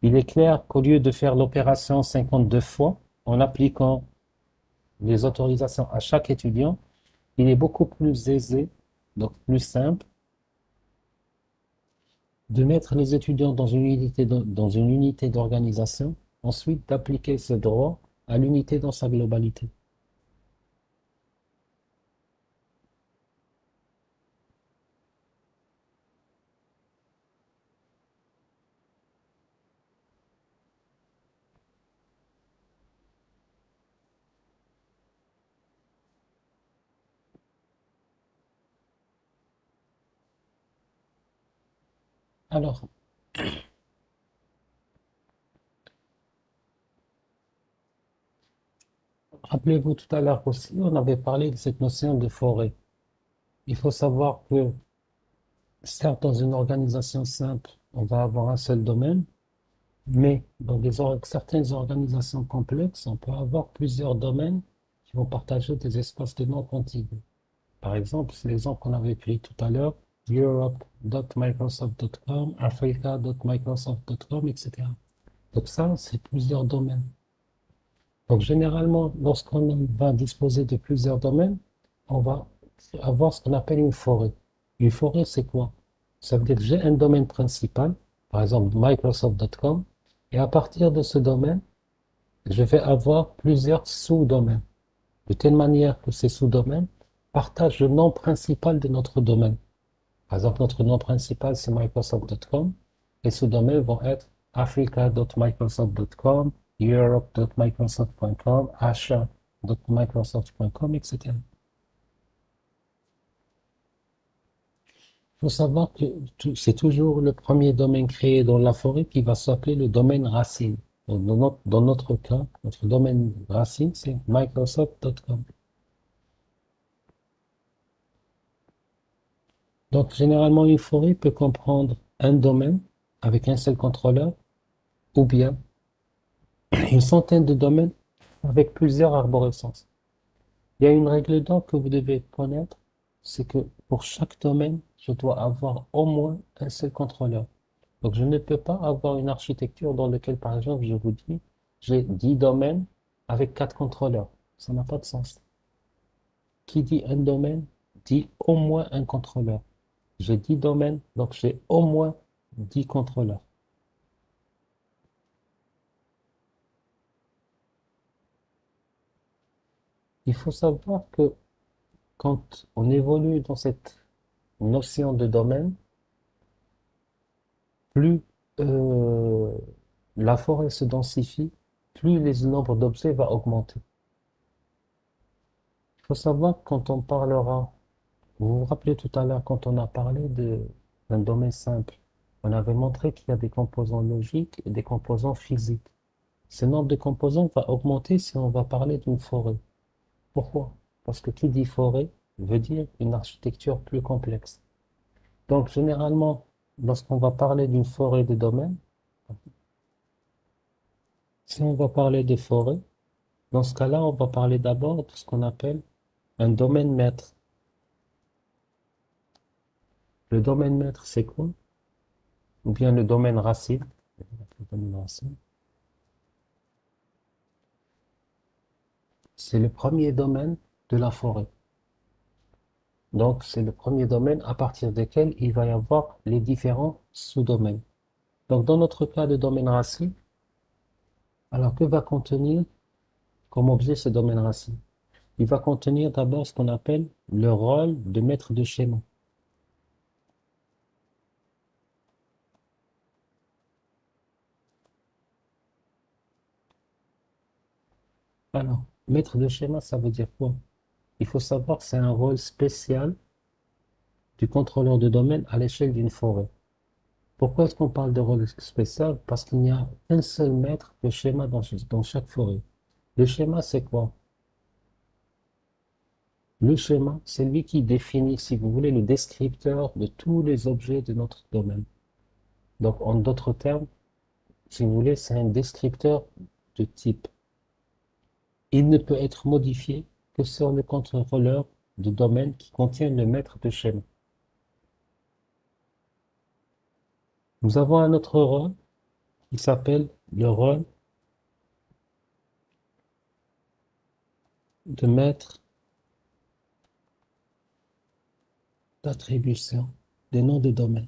Il est clair qu'au lieu de faire l'opération 52 fois en appliquant les autorisations à chaque étudiant, il est beaucoup plus aisé, donc plus simple, de mettre les étudiants dans une unité d'organisation, ensuite d'appliquer ce droit à l'unité dans sa globalité. Alors, rappelez-vous tout à l'heure aussi, on avait parlé de cette notion de forêt. Il faut savoir que, certes, dans une organisation simple, on va avoir un seul domaine, mais dans certaines organisations complexes, on peut avoir plusieurs domaines qui vont partager des espaces de non contigus. Par exemple, c'est l'exemple qu'on avait pris tout à l'heure, Europe.microsoft.com, Africa.microsoft.com, etc. Donc ça, c'est plusieurs domaines. Donc généralement, lorsqu'on va disposer de plusieurs domaines, on va avoir ce qu'on appelle une forêt. Une forêt, c'est quoi? Ça veut dire que j'ai un domaine principal, par exemple Microsoft.com, et à partir de ce domaine, je vais avoir plusieurs sous-domaines, de telle manière que ces sous-domaines partagent le nom principal de notre domaine. Par exemple, notre nom principal, c'est Microsoft.com. Les sous-domaines vont être Africa.microsoft.com, Europe.microsoft.com, Asia.microsoft.com, etc. Il faut savoir que c'est toujours le premier domaine créé dans la forêt qui va s'appeler le domaine racine. Donc, dans notre cas, notre domaine racine, c'est Microsoft.com. Donc, généralement, une forêt peut comprendre un domaine avec un seul contrôleur ou bien une centaine de domaines avec plusieurs arborescences. Il y a une règle d'or que vous devez connaître, c'est que pour chaque domaine, je dois avoir au moins un seul contrôleur. Donc je ne peux pas avoir une architecture dans laquelle, par exemple, je vous dis, j'ai 10 domaines avec 4 contrôleurs. Ça n'a pas de sens. Qui dit un domaine dit au moins un contrôleur. J'ai 10 domaines, donc j'ai au moins 10 contrôleurs. Il faut savoir que quand on évolue dans cette notion de domaine, plus euh, la forêt se densifie, plus le nombre d'objets va augmenter. Il faut savoir que quand on parlera, vous vous rappelez tout à l'heure quand on a parlé d'un domaine simple, on avait montré qu'il y a des composants logiques et des composants physiques. Ce nombre de composants va augmenter si on va parler d'une forêt. Pourquoi? Parce que qui dit forêt veut dire une architecture plus complexe. Donc généralement, lorsqu'on va parler d'une forêt de domaine, si on va parler de forêt, dans ce cas-là, on va parler d'abord de ce qu'on appelle un domaine maître. Le domaine maître, c'est quoi? Ou bien le domaine racine. Le domaine racine, c'est le premier domaine de la forêt. Donc, c'est le premier domaine à partir duquel il va y avoir les différents sous-domaines. Donc, dans notre cas de domaine racine, alors que va contenir comme objet ce domaine racine? Il va contenir d'abord ce qu'on appelle le rôle de maître de schéma. Alors, maître de schéma, ça veut dire quoi? Il faut savoir que c'est un rôle spécial du contrôleur de domaine à l'échelle d'une forêt. Pourquoi est-ce qu'on parle de rôle spécial? Parce qu'il n'y a qu'un seul maître de schéma dans chaque forêt. Le schéma, c'est quoi? Le schéma, c'est lui qui définit, si vous voulez, le descripteur de tous les objets de notre domaine. Donc, en d'autres termes, si vous voulez, c'est un descripteur de type. Il ne peut être modifié que sur le contrôleur de domaine qui contient le maître de schéma. Nous avons un autre rôle qui s'appelle le rôle de maître d'attribution des noms de domaine.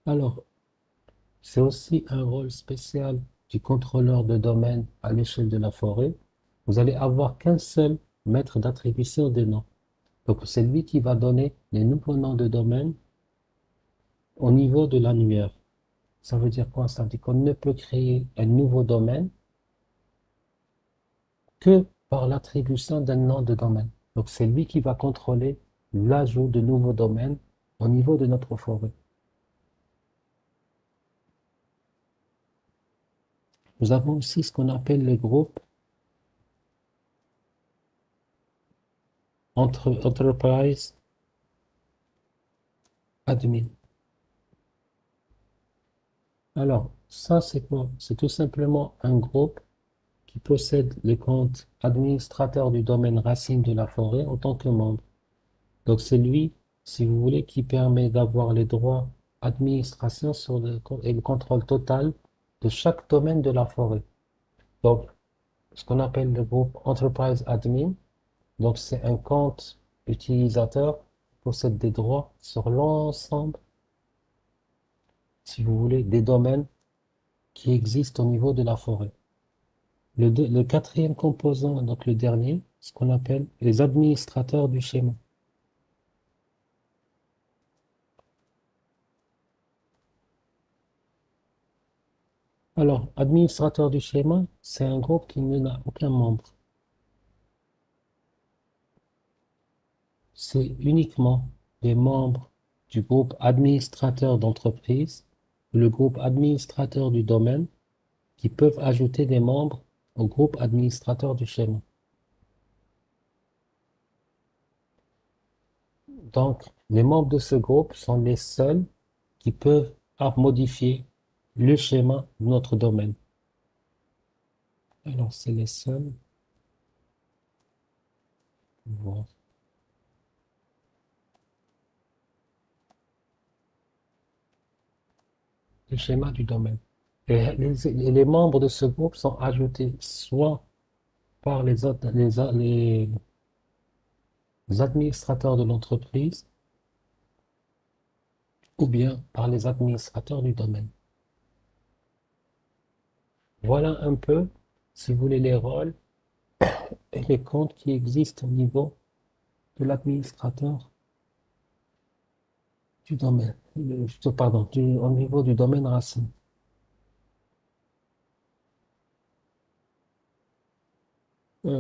Alors, c'est aussi un rôle spécial du contrôleur de domaine à l'échelle de la forêt. Vous allez avoir qu'un seul maître d'attribution des noms. Donc, c'est lui qui va donner les nouveaux noms de domaine au niveau de l'annuaire. Ça veut dire quoi? Ça veut dire qu'on ne peut créer un nouveau domaine que par l'attribution d'un nom de domaine. Donc, c'est lui qui va contrôler l'ajout de nouveaux domaines au niveau de notre forêt. Nous avons aussi ce qu'on appelle le groupe Enterprise Admin. Alors, ça, c'est quoi? C'est tout simplement un groupe qui possède le compte administrateur du domaine racine de la forêt en tant que membre. Donc, c'est lui, si vous voulez, qui permet d'avoir les droits administration sur et le contrôle total de chaque domaine de la forêt. Donc, ce qu'on appelle le groupe Enterprise Admin, donc c'est un compte utilisateur qui possède des droits sur l'ensemble, si vous voulez, des domaines qui existent au niveau de la forêt. Le quatrième composant, donc le dernier, ce qu'on appelle les administrateurs du schéma. Alors, administrateur du schéma, c'est un groupe qui n'a aucun membre. C'est uniquement les membres du groupe administrateur d'entreprise, le groupe administrateur du domaine, qui peuvent ajouter des membres au groupe administrateur du schéma. Donc, les membres de ce groupe sont les seuls qui peuvent modifier le schéma de notre domaine. Alors, c'est les seuls. Voilà. Le schéma du domaine. Et les membres de ce groupe sont ajoutés soit par les administrateurs de l'entreprise ou bien par les administrateurs du domaine. Voilà un peu, si vous voulez, les rôles et les comptes qui existent au niveau de l'administrateur du domaine, pardon, au niveau du domaine racine.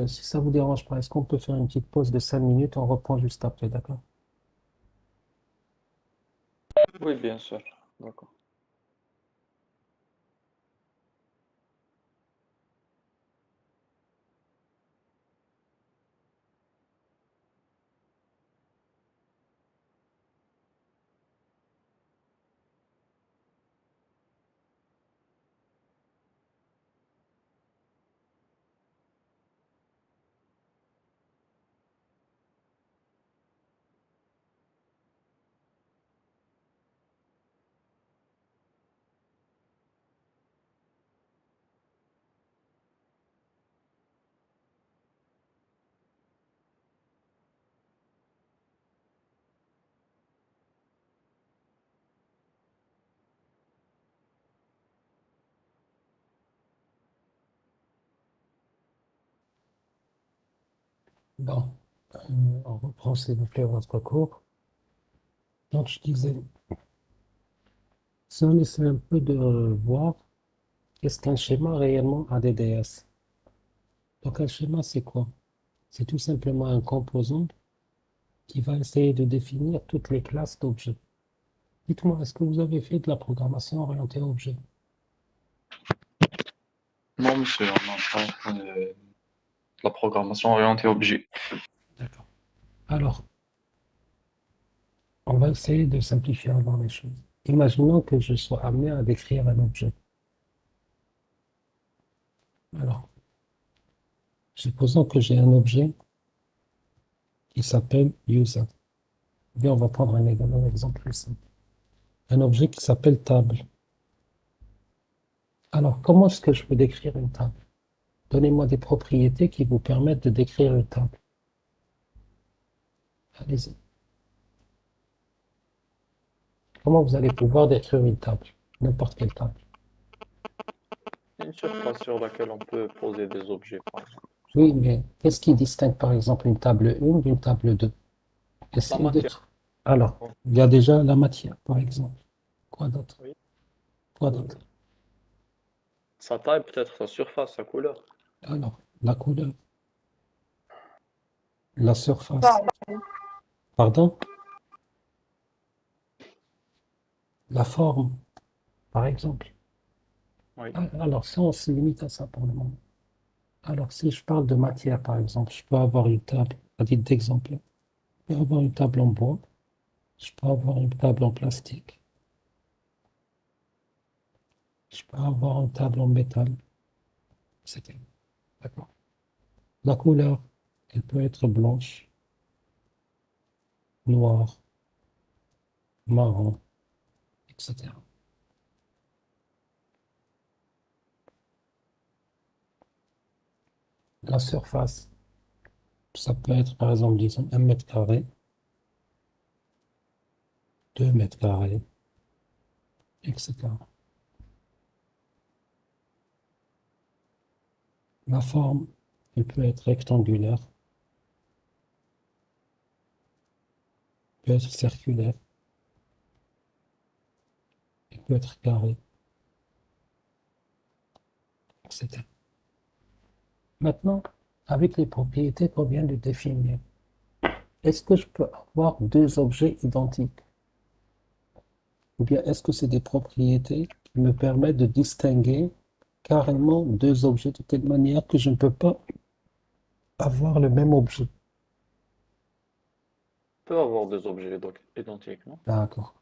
Si ça vous dérange pas, est-ce qu'on peut faire une petite pause de 5 minutes? On reprend juste après, d'accord? Oui, bien sûr. D'accord. Bon, on reprend s'il vous plaît votre cours. Donc je disais, si on essaie un peu de voir, Qu'est-ce qu'un schéma réellement ADDS? Donc un schéma, c'est quoi? C'est tout simplement un composant qui va essayer de définir toutes les classes d'objets. Dites-moi, est-ce que vous avez fait de la programmation orientée objet? Non, monsieur, on n'a pas la programmation orientée objet. D'accord. Alors, on va essayer de simplifier avant les choses. Imaginons que je sois amené à décrire un objet. Alors, supposons que j'ai un objet qui s'appelle user. Bien, on va prendre un exemple plus simple. Un objet qui s'appelle table. Alors, comment est-ce que je peux décrire une table? Donnez-moi des propriétés qui vous permettent de décrire une table. Allez-y. Comment vous allez pouvoir décrire une table? N'importe quelle table. Une surface sur laquelle on peut poser des objets, par exemple. Oui, mais qu'est-ce qui distingue par exemple une table 1 d'une table 2? La Essayez de... matière. Alors, Bon, il y a déjà la matière, par exemple. Quoi d'autre? oui. Quoi d'autre? Sa taille, peut-être sa surface, sa couleur. Alors, la couleur, la surface. Pardon? La forme, par exemple. Oui. Alors, si on se limite à ça pour le moment. Alors, si je parle de matière, par exemple, je peux avoir une table, à titre d'exemple. Je peux avoir une table en bois, je peux avoir une table en plastique, je peux avoir une table en métal, etc. D'accord. La couleur, elle peut être blanche, noire, marron, etc. La surface, ça peut être par exemple, disons, 1 m², 2 m², etc. La forme, elle peut être rectangulaire, peut être circulaire, elle peut être carrée, etc. Maintenant, avec les propriétés qu'on vient de définir, est-ce que je peux avoir deux objets identiques? Ou bien est-ce que c'est des propriétés qui me permettent de distinguer carrément deux objets de telle manière que je ne peux pas avoir le même objet? On peut avoir des objets identiques, non? D'accord.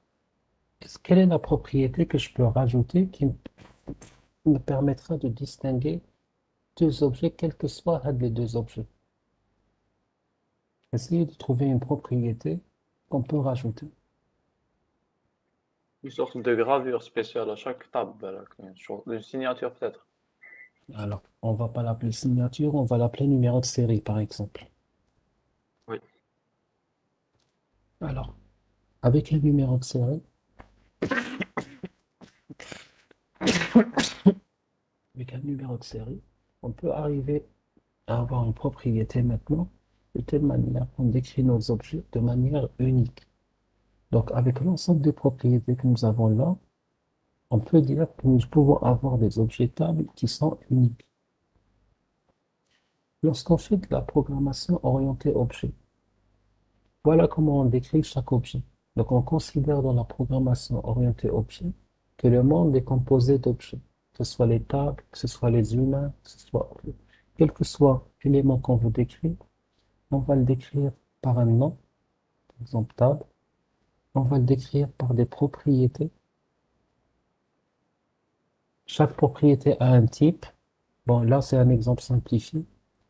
Quelle est la propriété que je peux rajouter qui me permettra de distinguer deux objets, quels que soient les deux objets? Essayez de trouver une propriété qu'on peut rajouter. Une sorte de gravure spéciale à chaque table, avec une signature peut-être. Alors, on va pas l'appeler signature, on va l'appeler numéro de série, par exemple. Oui. Alors, avec le numéro de série, avec un numéro de série, on peut arriver à avoir une propriété maintenant de telle manière qu'on décrit nos objets de manière unique. Donc, avec l'ensemble des propriétés que nous avons là, on peut dire que nous pouvons avoir des objets tables qui sont uniques. Lorsqu'on fait de la programmation orientée objet, voilà comment on décrit chaque objet. Donc, on considère dans la programmation orientée objet que le monde est composé d'objets, que ce soit les tables, que ce soit les humains, que ce soit quel que soit l'élément qu'on vous décrit, on va le décrire par un nom, par exemple table, on va le décrire par des propriétés. Chaque propriété a un type. Bon, là, c'est un exemple simplifié.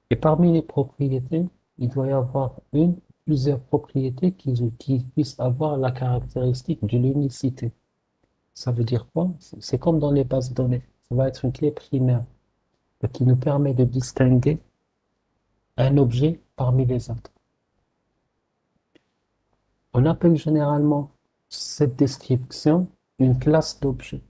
Et parmi les propriétés, il doit y avoir plusieurs propriétés qui puissent avoir la caractéristique de l'unicité. Ça veut dire quoi? C'est comme dans les bases de données. Ça va être une clé primaire qui nous permet de distinguer un objet parmi les autres. On appelle généralement cette description une classe d'objets.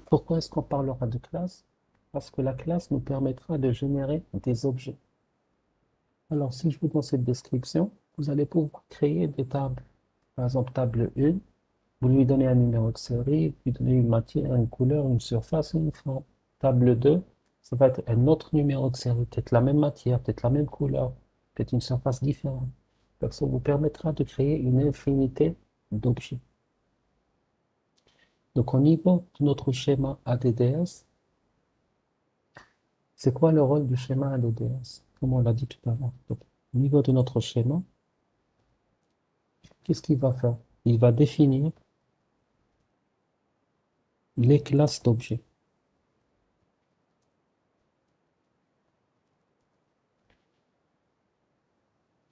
Pourquoi est-ce qu'on parlera de classe? Parce que la classe nous permettra de générer des objets. Alors, si je vous donne cette description, vous allez pouvoir créer des tables. Par exemple, table 1, Vous lui donnez un numéro de série, vous lui donnez une matière, une couleur, une surface, une forme. Table 2, ça va être un autre numéro de série, peut-être la même matière, peut-être la même couleur, peut-être une surface différente. Donc ça vous permettra de créer une infinité d'objets. Donc au niveau de notre schéma ADDS, c'est quoi le rôle du schéma ADDS? Comme on l'a dit tout à l'heure. Donc, au niveau de notre schéma, qu'est-ce qu'il va faire? Il va définir les classes d'objets.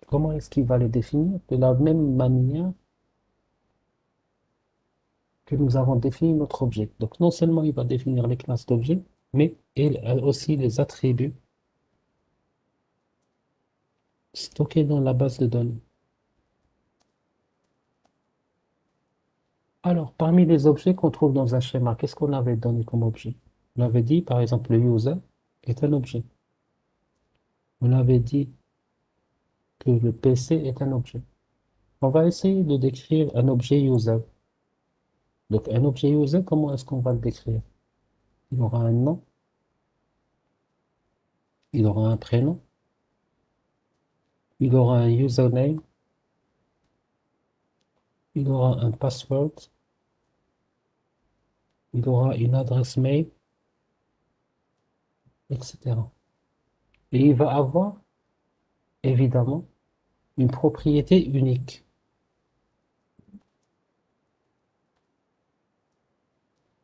Comment est-ce qu'il va les définir? De la même manière que nous avons défini notre objet. Donc non seulement il va définir les classes d'objets, mais il a aussi les attributs stockés dans la base de données. Alors, parmi les objets qu'on trouve dans un schéma, qu'est-ce qu'on avait donné comme objet? On avait dit, par exemple, le user est un objet. On avait dit que le PC est un objet. On va essayer de décrire un objet user. Donc, un objet user, comment est-ce qu'on va le décrire? Il aura un nom, il aura un prénom, il aura un username, il aura un password, il aura une adresse mail, etc. Et il va avoir, évidemment, une propriété unique.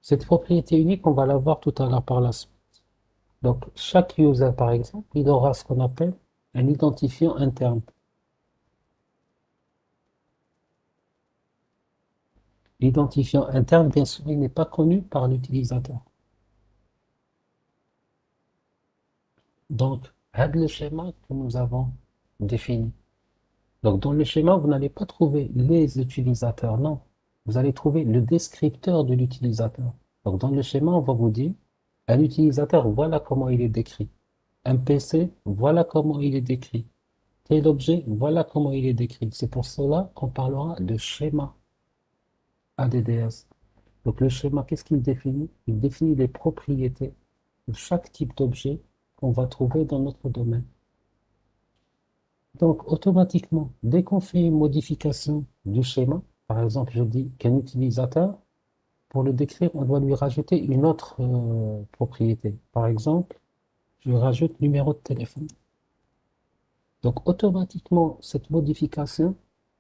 Cette propriété unique, on va la voir tout à l'heure par la suite. Donc, chaque user, par exemple, il aura ce qu'on appelle un identifiant interne. L'identifiant interne, bien sûr, il n'est pas connu par l'utilisateur. Donc, c'est le schéma que nous avons défini. Donc, dans le schéma, vous n'allez pas trouver les utilisateurs, non. Vous allez trouver le descripteur de l'utilisateur. Donc, dans le schéma, on va vous dire, un utilisateur, voilà comment il est décrit. Un PC, voilà comment il est décrit. Tel objet, voilà comment il est décrit. C'est pour cela qu'on parlera de schéma ADDS. Donc, le schéma, qu'est-ce qu'il définit? Il définit les propriétés de chaque type d'objet qu'on va trouver dans notre domaine. Donc, automatiquement, dès qu'on fait une modification du schéma, par exemple, je dis qu'un utilisateur, pour le décrire, on doit lui rajouter une autre propriété. Par exemple, je rajoute numéro de téléphone. Donc, automatiquement, cette modification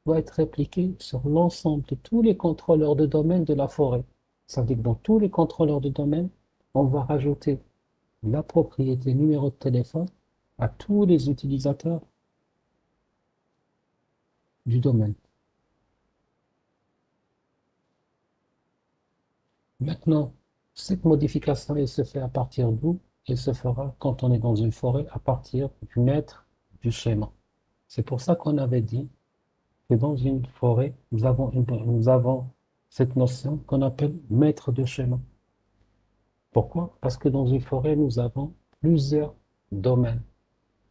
doit être répliquée sur l'ensemble de tous les contrôleurs de domaine de la forêt. Ça veut dire que dans tous les contrôleurs de domaine, on va rajouter la propriété numéro de téléphone à tous les utilisateurs du domaine. Maintenant, cette modification, elle se fait à partir d'où? Elle se fera quand on est dans une forêt à partir du maître du schéma. C'est pour ça qu'on avait dit que dans une forêt, nous avons cette notion qu'on appelle maître de schéma. Pourquoi? Parce que dans une forêt, nous avons plusieurs domaines.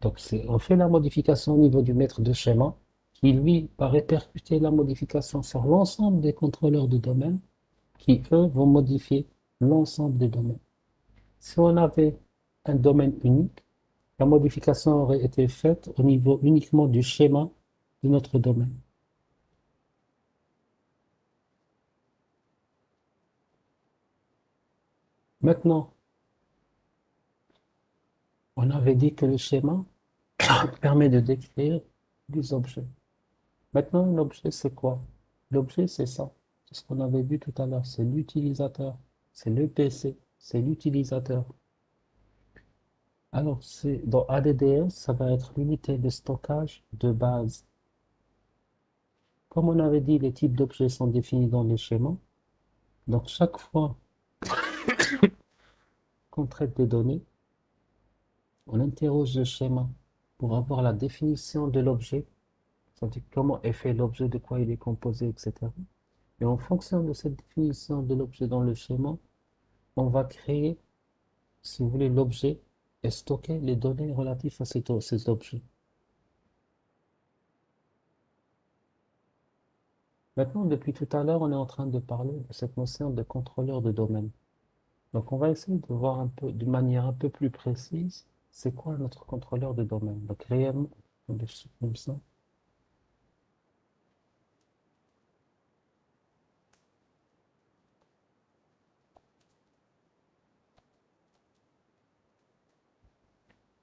Donc, on fait la modification au niveau du maître de schéma, qui lui va répercuter la modification sur l'ensemble des contrôleurs de domaine, qui eux vont modifier l'ensemble des domaines. Si on avait un domaine unique, la modification aurait été faite au niveau uniquement du schéma de notre domaine. Maintenant, on avait dit que le schéma permet de décrire des objets. Maintenant, l'objet, c'est quoi? L'objet, c'est ça. C'est ce qu'on avait vu tout à l'heure. C'est l'utilisateur. C'est le PC. C'est l'utilisateur. Alors, dans ADDS, ça va être l'unité de stockage de base. Comme on avait dit, les types d'objets sont définis dans les schémas. Donc, chaque fois qu'on traite des données, on interroge le schéma pour avoir la définition de l'objet, c'est-à-dire comment est fait l'objet, de quoi il est composé, etc. Et en fonction de cette définition de l'objet dans le schéma, on va créer, si vous voulez, l'objet et stocker les données relatives à ces objets. Maintenant, depuis tout à l'heure, on est en train de parler de cette notion de contrôleur de domaine. Donc, on va essayer de voir un peu, d'une manière un peu plus précise, c'est quoi notre contrôleur de domaine. Donc, réellement, comme ça.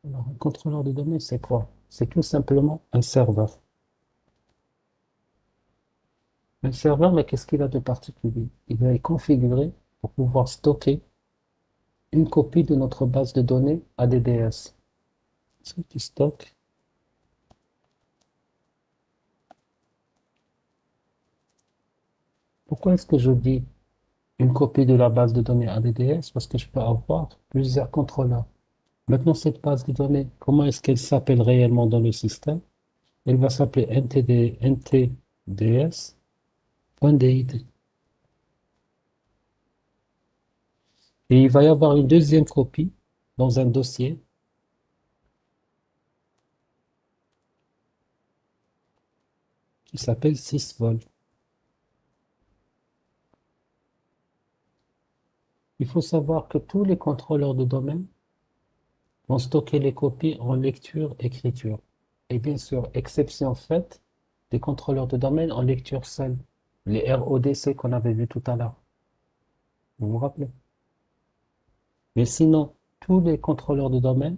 Alors, un contrôleur de domaine, c'est quoi? C'est tout simplement un serveur. Un serveur, mais qu'est-ce qu'il a de particulier? Il est configuré pour pouvoir stocker une copie de notre base de données ADDS. Ce qui stocke. Pourquoi est-ce que je dis une copie de la base de données ADDS? Parce que je peux avoir plusieurs contrôleurs. Maintenant, cette base de données, comment est-ce qu'elle s'appelle réellement dans le système? Elle va s'appeler ntds.dit. Et il va y avoir une deuxième copie dans un dossier qui s'appelle sysvol. Il faut savoir que tous les contrôleurs de domaine vont stocker les copies en lecture-écriture. Et bien sûr, exception faite des contrôleurs de domaine en lecture seule, les RODC qu'on avait vu tout à l'heure. Vous vous rappelez? Mais sinon, tous les contrôleurs de domaine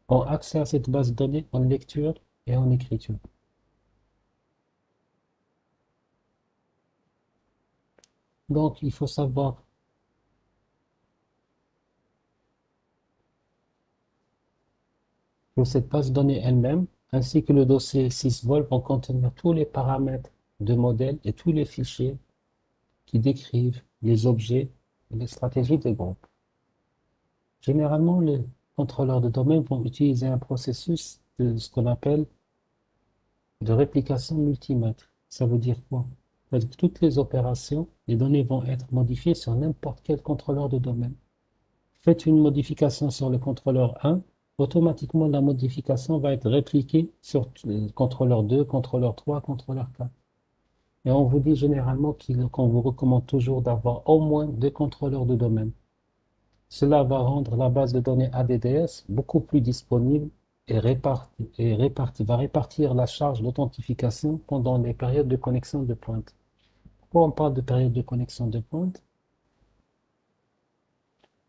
ont accès à cette base de données en lecture et en écriture. Donc, il faut savoir que cette base de données elle-même, ainsi que le dossier sysvol, vont contenir tous les paramètres de modèle et tous les fichiers qui décrivent les objets et les stratégies des groupes. Généralement, les contrôleurs de domaine vont utiliser un processus de ce qu'on appelle de réplication multimètre. Ça veut dire quoi? Ça veut dire que toutes les opérations, les données vont être modifiées sur n'importe quel contrôleur de domaine. Faites une modification sur le contrôleur 1, automatiquement la modification va être répliquée sur le contrôleur 2, contrôleur 3, contrôleur 4. Et on vous dit généralement qu'on vous recommande toujours d'avoir au moins 2 contrôleurs de domaine. Cela va rendre la base de données ADDS beaucoup plus disponible va répartir la charge d'authentification pendant les périodes de connexion de pointe. Pourquoi on parle de période de connexion de pointe?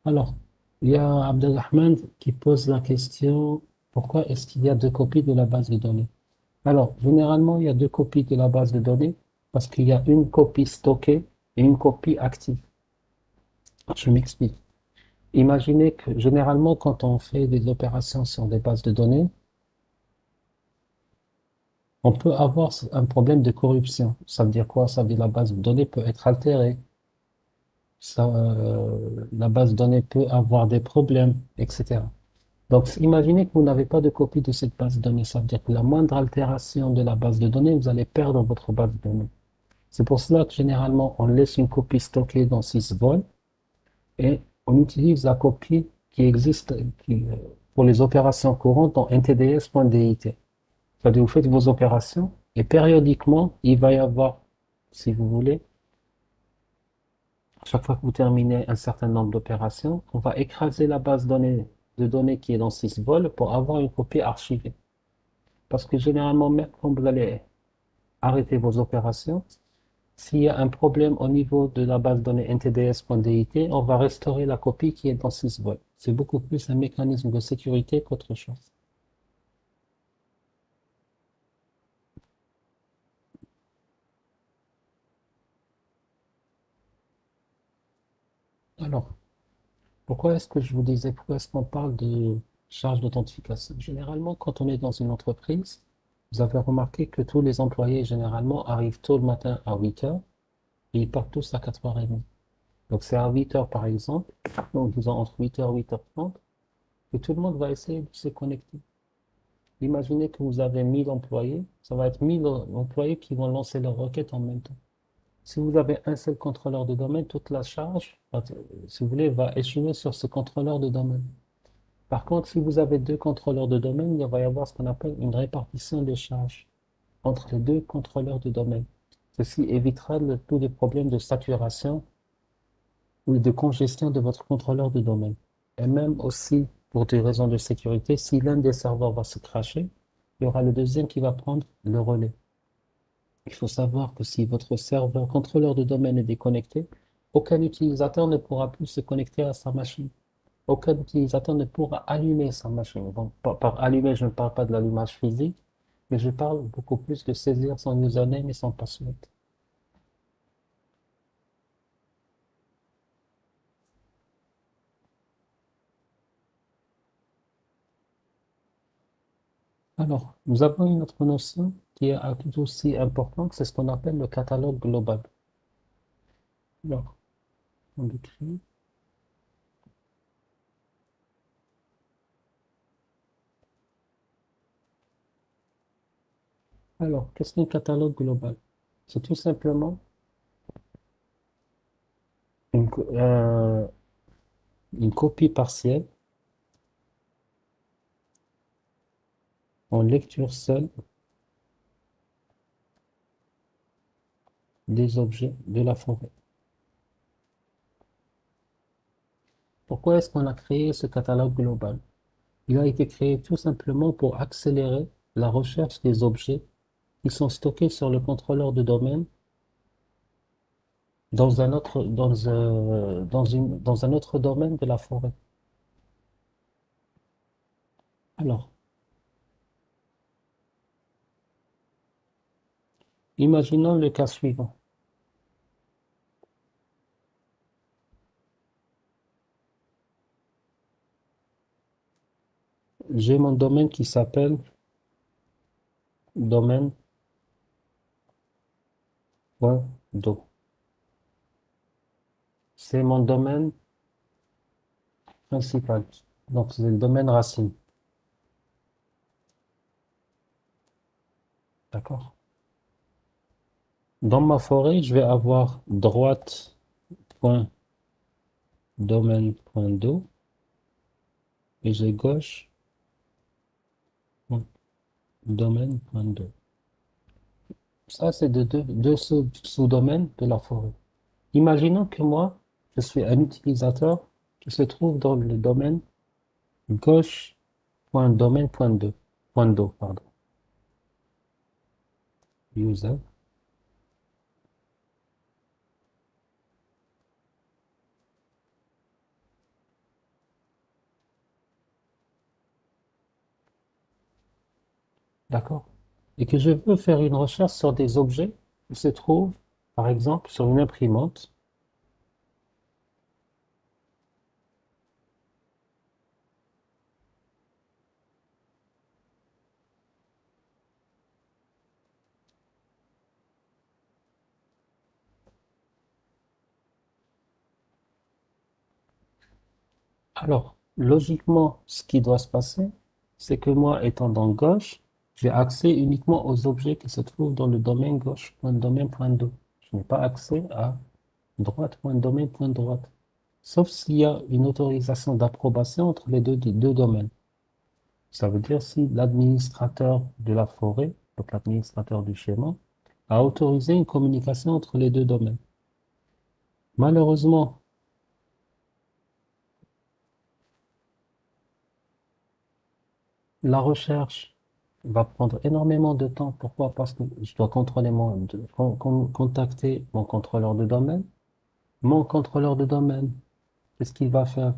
Alors, il y a Abdelrahman qui pose la question, pourquoi est-ce qu'il y a 2 copies de la base de données? Alors, généralement, il y a 2 copies de la base de données parce qu'il y a une copie stockée et une copie active. Je m'explique. Imaginez que généralement, quand on fait des opérations sur des bases de données, on peut avoir un problème de corruption. Ça veut dire quoi? Ça veut dire que la base de données peut être altérée. La base de données peut avoir des problèmes, etc. Donc, imaginez que vous n'avez pas de copie de cette base de données. Ça veut dire que la moindre altération de la base de données, vous allez perdre votre base de données. C'est pour cela que généralement, on laisse une copie stockée dans sysvol et on utilise la copie qui existe pour les opérations courantes dans ntds.dit. C'est-à-dire, vous faites vos opérations et périodiquement, il va y avoir, si vous voulez, à chaque fois que vous terminez un certain nombre d'opérations, on va écraser la base de données qui est dans sysvol pour avoir une copie archivée. Parce que généralement, même quand vous allez arrêter vos opérations, s'il y a un problème au niveau de la base de données ntds.dit, on va restaurer la copie qui est dans sysvol. C'est beaucoup plus un mécanisme de sécurité qu'autre chose. Alors, pourquoi est-ce que je vous disais, pourquoi est-ce qu'on parle de charge d'authentification? Généralement, quand on est dans une entreprise, vous avez remarqué que tous les employés, généralement, arrivent tôt le matin à 8 heures et ils partent tous à 4h30. Donc, c'est à 8 heures, par exemple, donc disons entre 8 heures et 8h30, que tout le monde va essayer de se connecter. Imaginez que vous avez 1000 employés, ça va être 1000 employés qui vont lancer leur requête en même temps. Si vous avez un seul contrôleur de domaine, toute la charge, si vous voulez, va échouer sur ce contrôleur de domaine. Par contre, si vous avez 2 contrôleurs de domaine, il va y avoir ce qu'on appelle une répartition des charges entre les 2 contrôleurs de domaine. Ceci évitera tous les problèmes de saturation ou de congestion de votre contrôleur de domaine. Et même aussi, pour des raisons de sécurité, si l'un des serveurs va se crasher, il y aura le deuxième qui va prendre le relais. Il faut savoir que si votre serveur contrôleur de domaine est déconnecté, aucun utilisateur ne pourra plus se connecter à sa machine. Aucun utilisateur ne pourra allumer sa machine. Donc, par allumer, je ne parle pas de l'allumage physique, mais je parle beaucoup plus de saisir son username et son password. Alors, nous avons une autre notion qui est tout aussi importante, c'est ce qu'on appelle le catalogue global. Alors, on écrit. Alors, qu'est-ce qu'un catalogue global? C'est tout simplement une, co- euh, une copie partielle en lecture seule des objets de la forêt. Pourquoi est-ce qu'on a créé ce catalogue global? Il a été créé tout simplement pour accélérer la recherche des objets qui sont stockés sur le contrôleur de domaine dans un autre, dans un autre domaine de la forêt. Alors, imaginons le cas suivant. J'ai mon domaine qui s'appelle domaine.do. C'est mon domaine principal. Donc, c'est le domaine racine. D'accord? Dans ma forêt, je vais avoir droite.domaine.do et j'ai gauche.domaine.do. Ça, c'est deux sous-domaines de la forêt. Imaginons que moi, je suis un utilisateur qui se trouve dans le domaine gauche.domaine.do, pardon. User. D'accord? Et que je veux faire une recherche sur des objets qui se trouvent, par exemple, sur une imprimante. Alors, logiquement, ce qui doit se passer, c'est que moi, étant dans gauche, j'ai accès uniquement aux objets qui se trouvent dans le domaine gauche.domaine.do. Je n'ai pas accès à droite.domaine.droite. Sauf s'il y a une autorisation d'approbation entre les deux domaines. Ça veut dire si l'administrateur de la forêt, donc l'administrateur du schéma, a autorisé une communication entre les deux domaines. Malheureusement, la recherche va prendre énormément de temps. Pourquoi? Parce que je dois contacter mon contrôleur de domaine. Mon contrôleur de domaine, qu'est-ce qu'il va faire?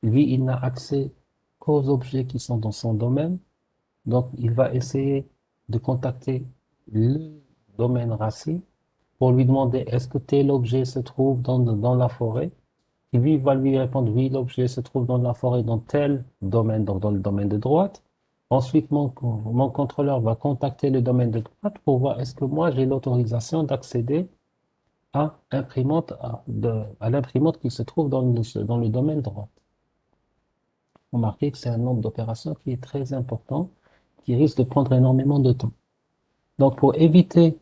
Lui, il n'a accès qu'aux objets qui sont dans son domaine. Donc, il va essayer de contacter le domaine racine pour lui demander est-ce que tel objet se trouve dans la forêt. Et lui, il va lui répondre oui, l'objet se trouve dans la forêt dans tel domaine, donc dans le domaine de droite. Ensuite, mon contrôleur va contacter le domaine de droite pour voir est-ce que moi j'ai l'autorisation d'accéder à l'imprimante qui se trouve dans le domaine droit. Remarquez que c'est un nombre d'opérations qui est très important, qui risque de prendre énormément de temps. Donc, pour éviter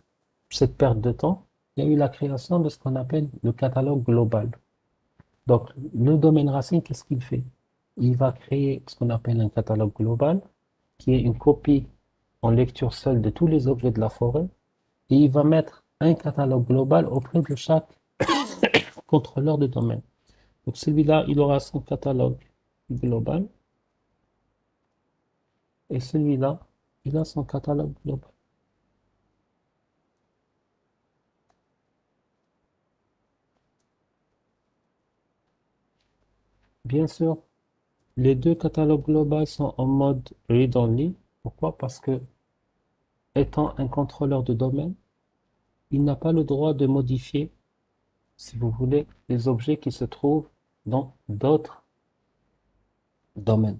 cette perte de temps, il y a eu la création de ce qu'on appelle le catalogue global. Donc, le domaine racine, qu'est-ce qu'il fait? Il va créer ce qu'on appelle un catalogue global, qui est une copie en lecture seule de tous les objets de la forêt, et il va mettre un catalogue global auprès de chaque contrôleur de domaine. Donc celui-là, il aura son catalogue global et celui-là, il a son catalogue global. Bien sûr, les deux catalogues globaux sont en mode read-only. Pourquoi? Parce que, étant un contrôleur de domaine, il n'a pas le droit de modifier, si vous voulez, les objets qui se trouvent dans d'autres domaines.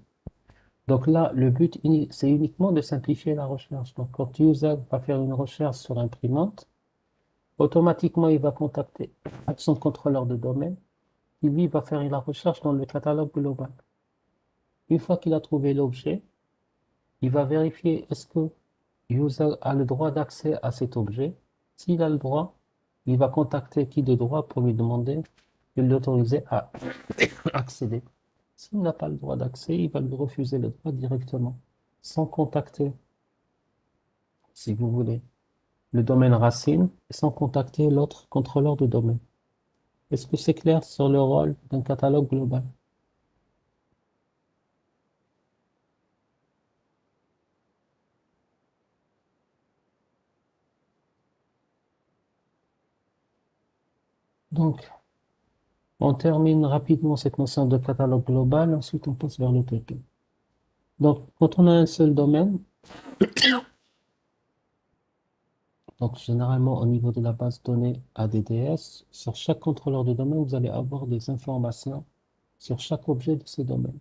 Donc là, le but, c'est uniquement de simplifier la recherche. Donc quand user va faire une recherche sur imprimante, automatiquement, il va contacter son contrôleur de domaine, qui lui va faire la recherche dans le catalogue global. Une fois qu'il a trouvé l'objet, il va vérifier est-ce que user a le droit d'accès à cet objet. S'il a le droit, il va contacter qui de droit pour lui demander de l'autoriser à accéder. S'il n'a pas le droit d'accès, il va lui refuser le droit directement, sans contacter, si vous voulez, le domaine racine, et sans contacter l'autre contrôleur de domaine. Est-ce que c'est clair sur le rôle d'un catalogue global? Donc, on termine rapidement cette notion de catalogue global, ensuite on passe vers le TP. Donc, quand on a un seul domaine, donc généralement au niveau de la base de données ADDS, sur chaque contrôleur de domaine, vous allez avoir des informations sur chaque objet de ce domaine.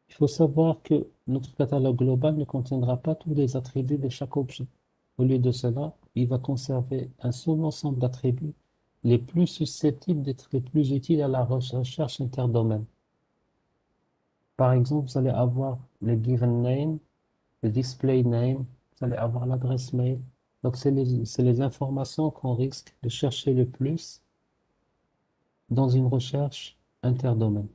Il faut savoir que notre catalogue global ne contiendra pas tous les attributs de chaque objet. Au lieu de cela, il va conserver un seul ensemble d'attributs les plus susceptibles d'être les plus utiles à la recherche interdomaine. Par exemple, vous allez avoir le given name, le display name, vous allez avoir l'adresse mail. Donc, c'est les informations qu'on risque de chercher le plus dans une recherche interdomaine.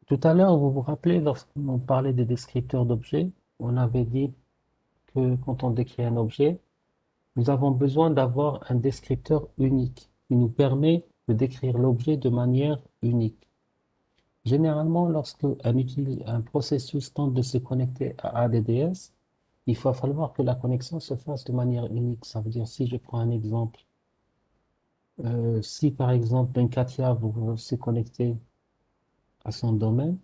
Tout à l'heure, vous vous rappelez, lorsqu'on parlait des descripteurs d'objets, on avait dit que quand on décrit un objet, nous avons besoin d'avoir un descripteur unique qui nous permet de décrire l'objet de manière unique. Généralement, lorsque un processus tente de se connecter à ADDS, il va falloir que la connexion se fasse de manière unique. Ça veut dire, si je prends un exemple, si par exemple Benkatia vous se connecter à son domaine,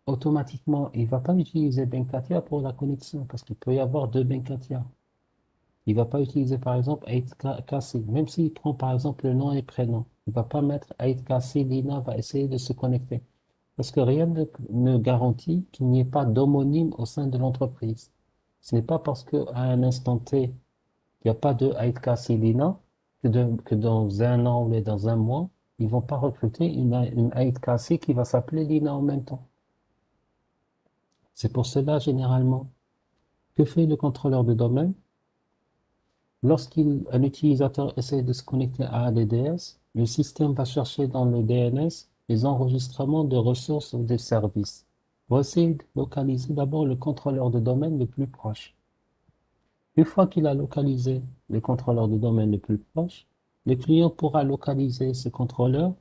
automatiquement, il ne va pas utiliser Benkatia pour la connexion parce qu'il peut y avoir deux Benkatia. Il ne va pas utiliser par exemple 8KC, même s'il prend par exemple le nom et prénom. Il ne va pas mettre 8KC, Lina va essayer de se connecter. Parce que rien ne garantit qu'il n'y ait pas d'homonyme au sein de l'entreprise. Ce n'est pas parce qu'à un instant T, il n'y a pas de 8KC Lina que dans un an ou dans un mois, ils vont pas recruter une 8KC qui va s'appeler Lina en même temps. C'est pour cela, généralement, que fait le contrôleur de domaine? Lorsqu'un utilisateur essaie de se connecter à ADDS, le système va chercher dans le DNS les enregistrements de ressources ou de services. On va essayer de localiser d'abord le contrôleur de domaine le plus proche. Une fois qu'il a localisé le contrôleur de domaine le plus proche, le client pourra localiser ce contrôleur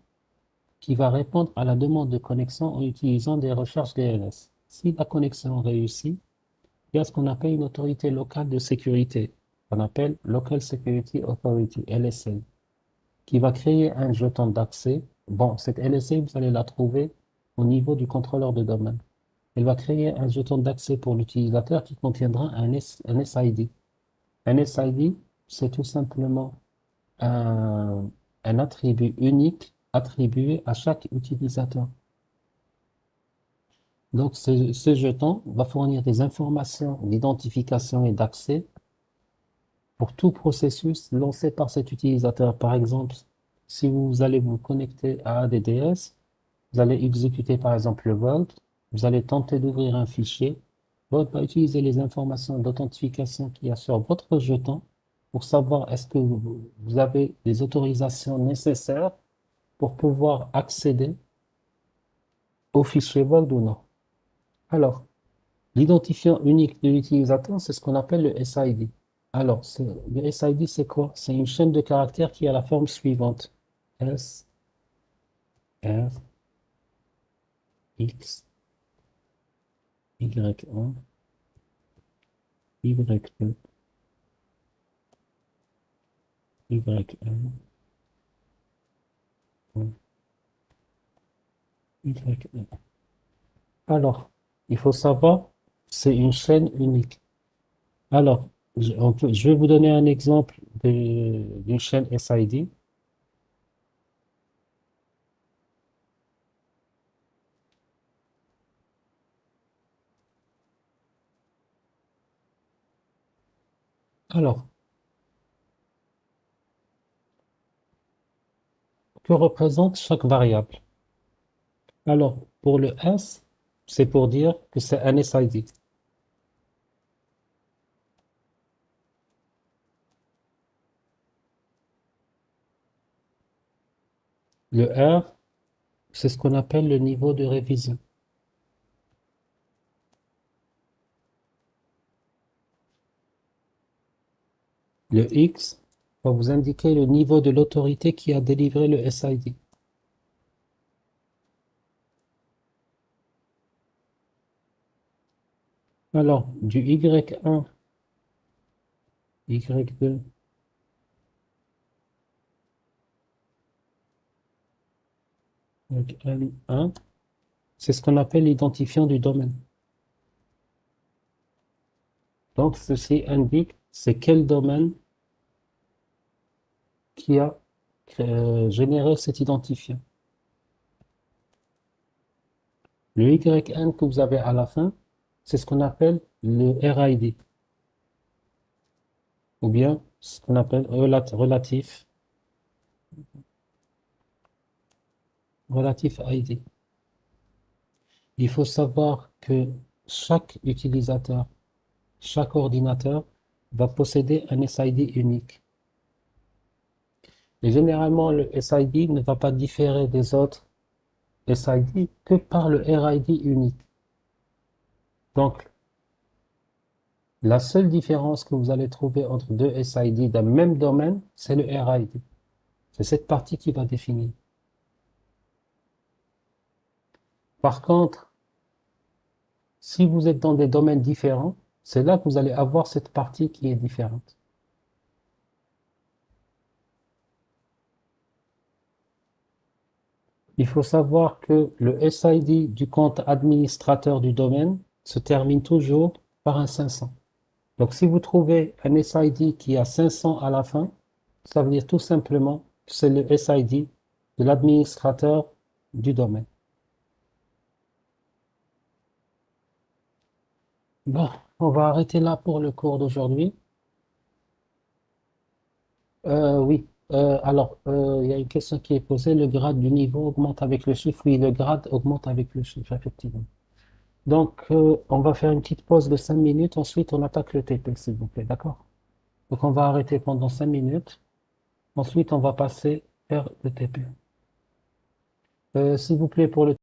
qui va répondre à la demande de connexion en utilisant des recherches DNS. Si la connexion réussit, il y a ce qu'on appelle une autorité locale de sécurité, qu'on appelle Local Security Authority, LSA, qui va créer un jeton d'accès. Bon, cette LSA, vous allez la trouver au niveau du contrôleur de domaine. Elle va créer un jeton d'accès pour l'utilisateur qui contiendra un SID. Un SID, c'est tout simplement un attribut unique attribué à chaque utilisateur. Donc, ce jeton va fournir des informations d'identification et d'accès pour tout processus lancé par cet utilisateur. Par exemple, si vous allez vous connecter à ADDS, vous allez exécuter par exemple le Vault, vous allez tenter d'ouvrir un fichier. Vault va utiliser les informations d'authentification qu'il y a sur votre jeton pour savoir est-ce que vous avez les autorisations nécessaires pour pouvoir accéder au fichier Vault ou non. Alors, l'identifiant unique de l'utilisateur, c'est ce qu'on appelle le SID. Alors, le SID, c'est quoi? C'est une chaîne de caractères qui a la forme suivante. S, R, X, Y1, Y2, Y1, Y1. Alors, il faut savoir, c'est une chaîne unique. Alors, je vais vous donner un exemple d'une chaîne SID. Alors, que représente chaque variable? Alors, pour le S, c'est pour dire que c'est un SID. Le R, c'est ce qu'on appelle le niveau de révision. Le X va vous indiquer le niveau de l'autorité qui a délivré le SID. Alors, du Y1, Y2, Y1, c'est ce qu'on appelle l'identifiant du domaine. Donc, ceci indique c'est quel domaine qui a généré cet identifiant. Le YN que vous avez à la fin, c'est ce qu'on appelle le RID, ou bien ce qu'on appelle relatif ID. Il faut savoir que chaque utilisateur, chaque ordinateur va posséder un SID unique. Et généralement, le SID ne va pas différer des autres SID que par le RID unique. Donc, la seule différence que vous allez trouver entre deux SID d'un même domaine, c'est le RID. C'est cette partie qui va définir. Par contre, si vous êtes dans des domaines différents, c'est là que vous allez avoir cette partie qui est différente. Il faut savoir que le SID du compte administrateur du domaine se termine toujours par un 500. Donc, si vous trouvez un SID qui a 500 à la fin, ça veut dire tout simplement que c'est le SID de l'administrateur du domaine. Bon, on va arrêter là pour le cours d'aujourd'hui. Oui. Il y a une question qui est posée. Le grade du niveau augmente avec le chiffre. Oui, le grade augmente avec le chiffre, effectivement. Donc, on va faire une petite pause de 5 minutes. Ensuite, on attaque le TP, s'il vous plaît. D'accord? Donc, on va arrêter pendant 5 minutes. Ensuite, on va passer vers le TP. S'il vous plaît, pour le